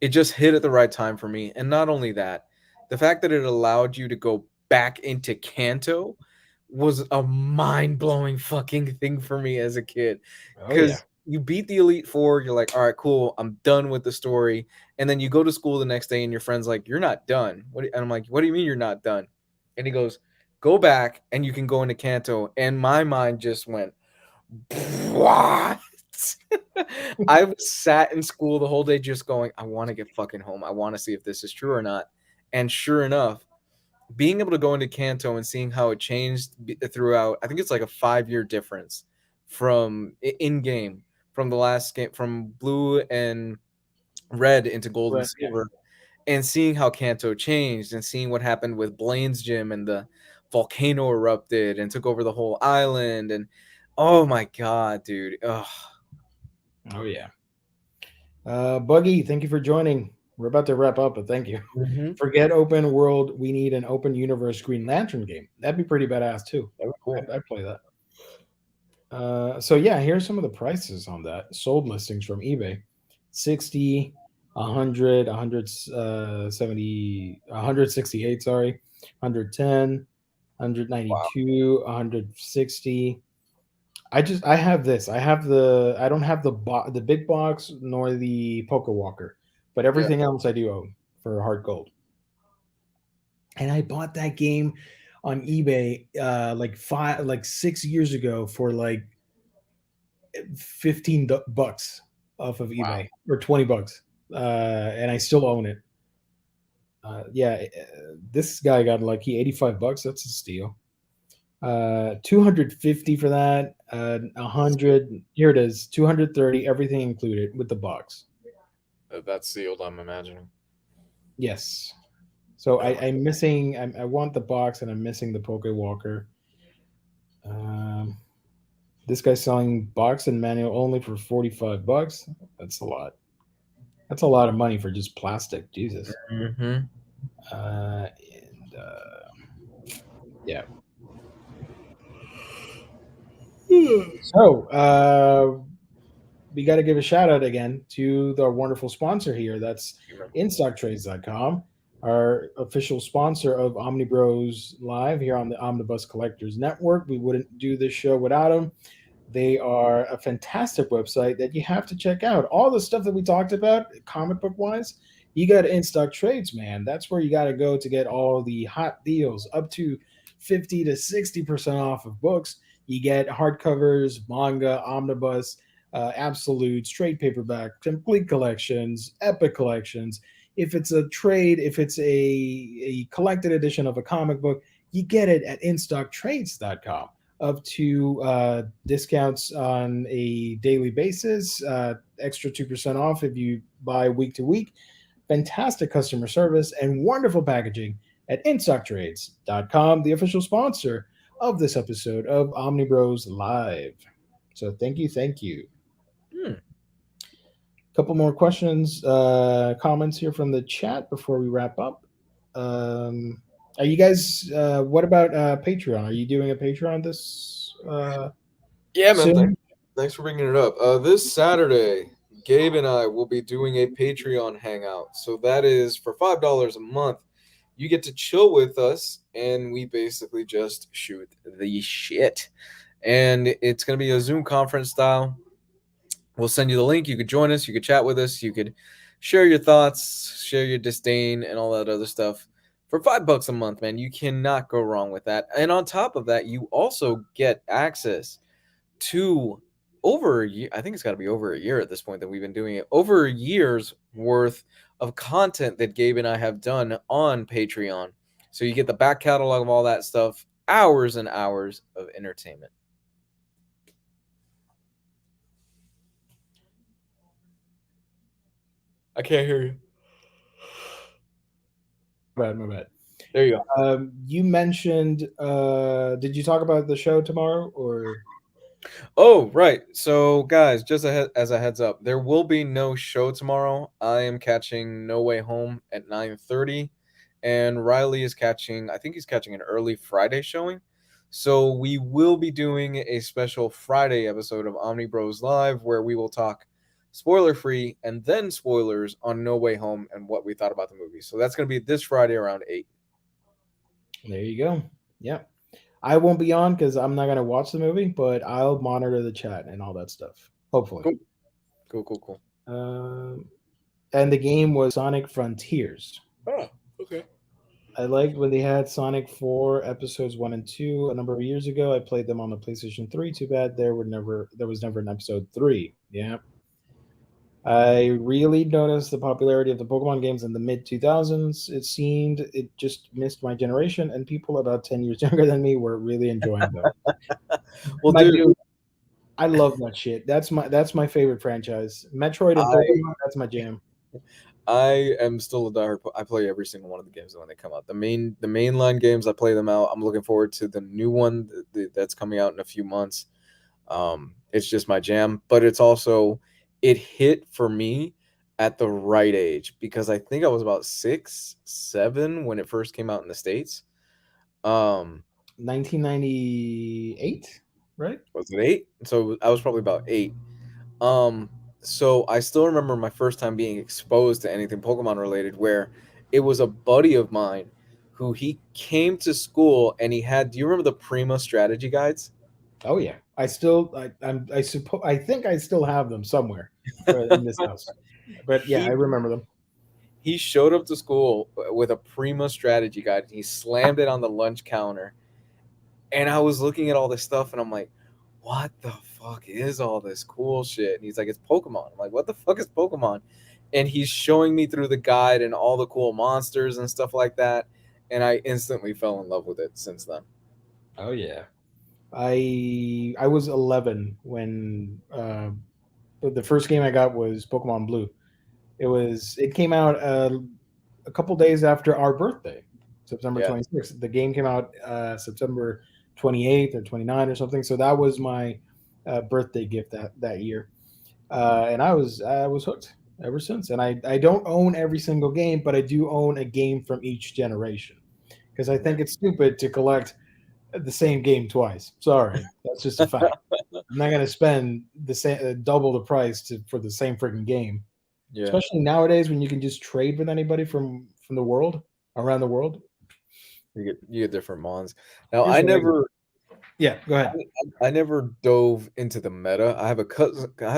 it just hit at the right time for me. And not only that, the fact that it allowed you to go back into Kanto was a mind blowing fucking thing for me as a kid. Oh yeah. Because you beat the Elite Four, you're like, all right, cool, I'm done with the story. And then you go to school the next day, and your friend's like, you're not done. And I'm like, what do you mean you're not done? And he goes, go back, and you can go into Kanto. And my mind just went, what? I was sat in school the whole day just going, I want to get fucking home. I want to see if this is true or not. And sure enough, being able to go into Kanto and seeing how it changed throughout, I think it's like a 5-year difference from in game from the last game from blue and red into gold and Right. Yeah. silver, and seeing how Kanto changed and seeing what happened with Blaine's gym and the volcano erupted and took over the whole island. And oh my god, dude. Ugh. Oh yeah. Buggy, thank you for joining. We're about to wrap up, but thank you. Mm-hmm. Forget open world. We need an open universe Green Lantern game. That'd be pretty badass too. That would Cool. I play that. So yeah, here's some of the prices on that. Sold listings from eBay. 60, 100, 170, 168, sorry, 110, 192, 160. I have this. I don't have the big box nor the Poker Walker, but everything else I do own for hard gold. And I bought that game on eBay like 6 years ago for like 15 bucks off of eBay or 20 bucks. And I still own it. This guy got lucky. 85 bucks. That's a steal. 250 for that. 100. Here it is. 230. Everything included with the box. That's sealed, I'm imagining. Yes. So I'm missing. I want the box, and I'm missing the Poke Walker. This guy's selling box and manual only for 45 bucks. That's a lot. That's a lot of money for just plastic. Jesus. Mm-hmm. Yeah. So we got to give a shout out again to the wonderful sponsor here. That's InStockTrades.com, our official sponsor of Omnibros Live here on the Omnibus Collectors Network. We wouldn't do this show without them. They are a fantastic website that you have to check out. All the stuff that we talked about, comic book wise, you got In Stock Trades, man. That's where you got to go to get all the hot deals, up to 50 to 60% off of books. You get hardcovers, manga, omnibus, absolutes, trade paperback, complete collections, epic collections. If it's a trade, if it's a collected edition of a comic book, you get it at instocktrades.com. Up to discounts on a daily basis, extra 2% off if you buy week to week. Fantastic customer service and wonderful packaging at instocktrades.com, the official sponsor of this episode of Omnibros Live. So thank you. Couple more questions, comments here from the chat before we wrap up. Are you guys? What about Patreon? Are you doing a Patreon this? Yeah, man. soon? Thanks for bringing it up. This Saturday, Gabe and I will be doing a Patreon hangout. So that is for $5 a month. You get to chill with us, and we basically just shoot the shit. And it's going to be a Zoom conference style. We'll send you the link. You could join us. You could chat with us. You could share your thoughts, share your disdain, and all that other stuff. For $5 a month, man, you cannot go wrong with that. And on top of that, you also get access to over a year. I think it's got to be over a year at this point that we've been doing it. Over a year's worth of content that Gabe and I have done on Patreon. So you get the back catalog of all that stuff, hours and hours of entertainment. I can't hear you. My bad. There you go. You mentioned. Did you talk about the show tomorrow or? Oh, right. So, guys, just as a heads up, there will be no show tomorrow. I am catching No Way Home at 9:30, and Riley is catching, I think he's catching an early Friday showing. So we will be doing a special Friday episode of Omnibros Live where we will talk spoiler-free and then spoilers on No Way Home and what we thought about the movie. So that's going to be this Friday around 8. There you go. Yeah. I won't be on because I'm not going to watch the movie, but I'll monitor the chat and all that stuff. Hopefully. Cool. And the game was Sonic Frontiers. Oh, okay. I liked when they had Sonic 4 episodes 1 and 2 a number of years ago. I played them on the PlayStation 3. Too bad there was never an episode 3. Yeah. I really noticed the popularity of the Pokemon games in the mid 2000s. It seemed it just missed my generation, and people about 10 years younger than me were really enjoying them. Well, dude, I love that shit. That's my favorite franchise. Metroid and Pokemon, that's my jam. I am still a diehard. I play every single one of the games when they come out. The mainline games, I play them out. I'm looking forward to the new one that's coming out in a few months. It's just my jam, but it's also it hit for me at the right age because I think I was about 6, 7 when it first came out in the States. 1998, right? Was it 8? So I was probably about 8. Um, so I still remember my first time being exposed to anything Pokemon related, where it was a buddy of mine who he came to school and he had. Do you remember the Prima strategy guides? Oh yeah, I suppose I think I still have them somewhere in this house. But yeah, I He remember them. he showed up to school with a Prima strategy guide. He slammed it on the lunch counter, and I was looking at all this stuff, and I'm like, "What the fuck is all this cool shit?" And he's like, "It's Pokemon." I'm like, "What the fuck is Pokemon?" And he's showing me through the guide and all the cool monsters and stuff like that, and I instantly fell in love with it since then. Oh yeah, I was 11 when the first game I got was Pokemon Blue. It came out a couple days after our birthday, September Yeah, 26th. The game came out September 28th or 29th or something. So that was my birthday gift that year, and I was hooked ever since. And I don't own every single game, but I do own a game from each generation because I think it's stupid to collect the same game twice. Sorry, that's just a fact. I'm not gonna spend the same double the price for the same freaking game, yeah. especially nowadays when you can just trade with anybody from the world around the world. You get different mons. Now Here's I what I got. never Yeah, go ahead. I never dove into the meta. I have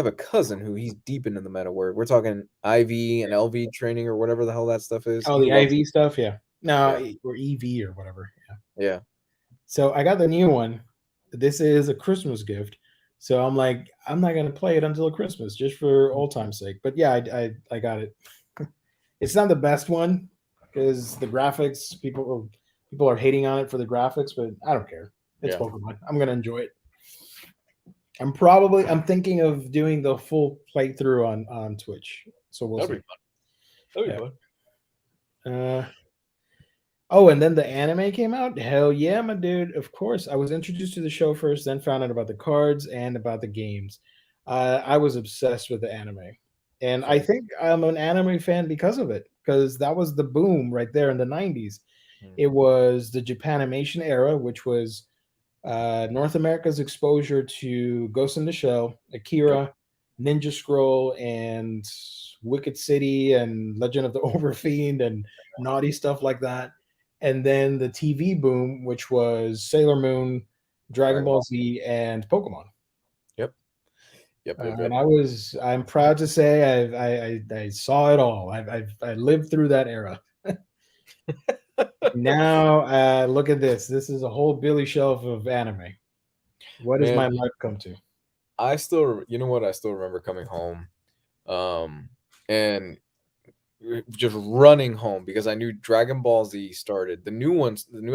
a cousin who he's deep into the meta where we're talking IV and LV training or whatever the hell that stuff is. Oh, He the loves IV stuff, yeah. No, yeah. or EV or whatever. Yeah. Yeah. So I got the new one. This is a Christmas gift. So I'm like, I'm not gonna play it until Christmas, just for old time's sake. But yeah, I got it. It's not the best one because the graphics people are hating on it for the graphics, but I don't care. It's Yeah. Pokemon. I'm gonna enjoy it. I'm thinking of doing the full playthrough on Twitch. So we'll That'd see. be fun. That'd be Yeah. fun. Oh, and then the anime came out. Hell yeah, my dude. Of course. I was introduced to the show first, then found out about the cards and about the games. I was obsessed with the anime. And I Same. think I'm an anime fan because of it, because that was the boom right there in the 90s. It Mhm. was the Japanimation era, which was North America's exposure to Ghost in the Shell, Yep. Akira, Ninja Scroll, and Wicked City, and Legend of the Overfiend, and naughty stuff like that. And then the TV boom, which was Sailor Moon, Dragon Dragon Ball Ball. Z, and Pokemon. Yep. Yep. Yep. And Yep. I'm proud to say I saw it all. I lived through that era. Now, look at this. This is a whole Billy shelf of anime. What does my Man, life come to? you know what? I still remember coming home, and just running home because I knew Dragon Ball Z started. The new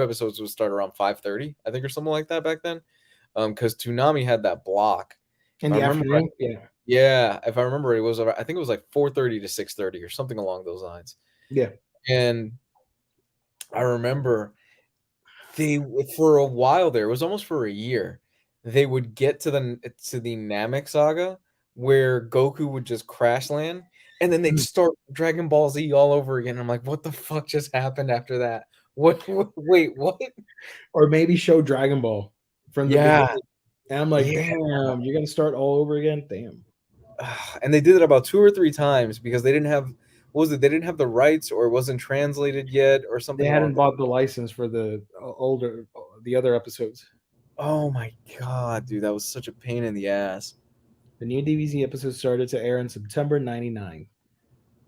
episodes would start around 5:30, I think, or something like that back then. Because Toonami had that block. If In I the remember right, afternoon? Yeah. yeah, if I remember, I think it was like 4:30 to 6:30 or something along those lines. Yeah. And I remember they for a while there, it was almost for a year. They would get to the Namek saga where Goku would just crash land and then they'd Mhm. start Dragon Ball Z all over again. I'm like, what the fuck just happened after that? What wait, what? Or maybe show Dragon Ball from the Yeah. beginning. And I'm like, Yeah. damn, you're gonna start all over again? Damn. And they did it about 2 or 3 times because they didn't have what was it? They didn't have the rights or it wasn't translated yet or They something along hadn't those. bought the license for the other episodes. Oh my god, dude, that was such a pain in the ass. The new DBZ episode started to air in September '99.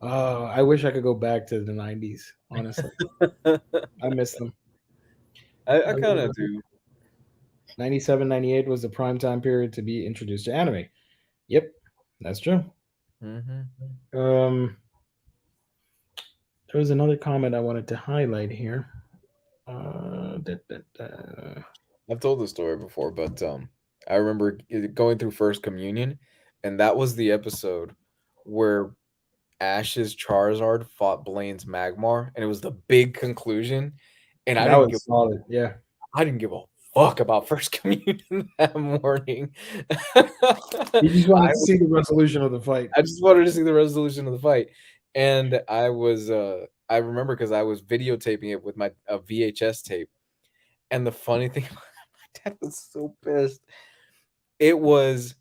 Oh, I wish I could go back to the '90s. Honestly, I miss them. I I kind really of do. do. 97, 98 was the prime time period to be introduced to anime. Yep, that's true. Hmm. Um, there was another comment I wanted to highlight here. Da, da, da. I've told the story before, but I remember going through First Communion, and that was the episode where Ash's Charizard fought Blaine's Magmar, and it was the big conclusion. And That was solid. Yeah. I didn't give a fuck about First Communion that morning. You just wanted I to see the resolution of the fight. I just wanted to see the resolution of the fight, and I remember because I was videotaping it with my VHS tape. And the funny thing, my dad was so pissed. It was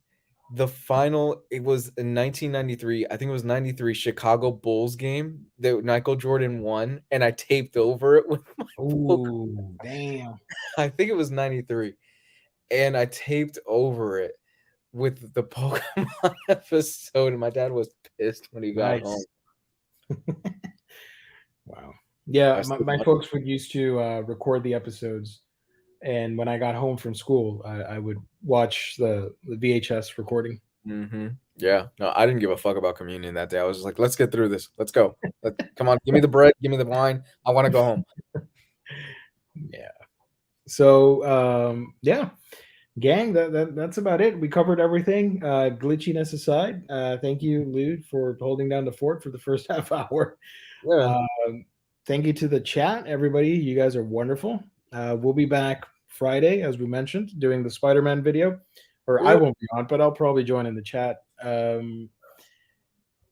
the final. It was in 1993. I think it was 93 Chicago Bulls game that Michael Jordan won, and I taped over it with my Pokemon. Ooh, damn. I think it was 93, and I taped over it with the Pokemon episode, and my dad was pissed when he got home. Nice. Wow. Yeah, I still my watch folks would used to record the episodes, and when I got home from school, I would watch the VHS recording. Yeah, no, I didn't give a fuck about communion that day. I was just like, let's get through this. Let's go. Come on, give me the bread, give me the wine. I want to go home. Yeah. So yeah, gang, that's about it. We covered everything. Glitchiness aside, thank you, Lude, for holding down the fort for the first half hour. Yeah. Thank you to the chat, everybody. You guys are wonderful. We'll be back Friday, as we mentioned, doing the Spider-Man video. Or I won't be on, but I'll probably join in the chat. And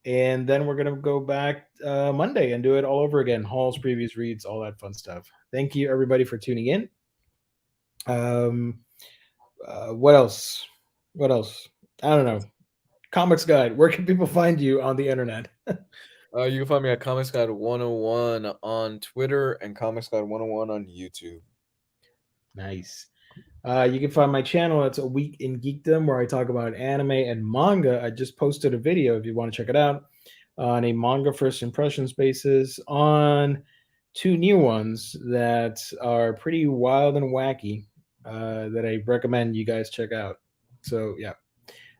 then we're gonna go back Monday and do it all over again. Hauls, previews, reads, all that fun stuff. Thank you, everybody, for tuning in. What else? What else? I don't know. Comics Guide. Where can people find you on the internet? You can find me at Comics Guide 101 on Twitter and Comics Guide 101 on YouTube. Nice. You can find my channel. It's A Week in Geekdom, where I talk about anime and manga. I just posted a video if you want to check it out on a manga first impressions basis on 2 new ones that are pretty wild and wacky that I recommend you guys check out. So yeah,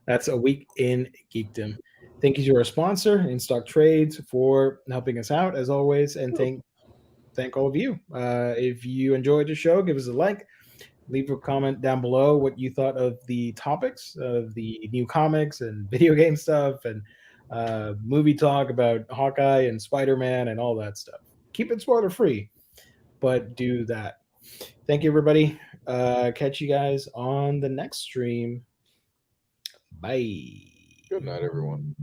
that's A Week in Geekdom. Thank you to our sponsor, In Stock Trades, for helping us out as always, and thank all of you. If you enjoyed the show, give us a like. Leave a comment down below what you thought of the topics of the new comics and video game stuff and movie talk about Hawkeye and Spider-Man and all that stuff. Keep it spoiler free, but do that. Thank you, everybody. Catch you guys on the next stream. Bye. Good night, everyone.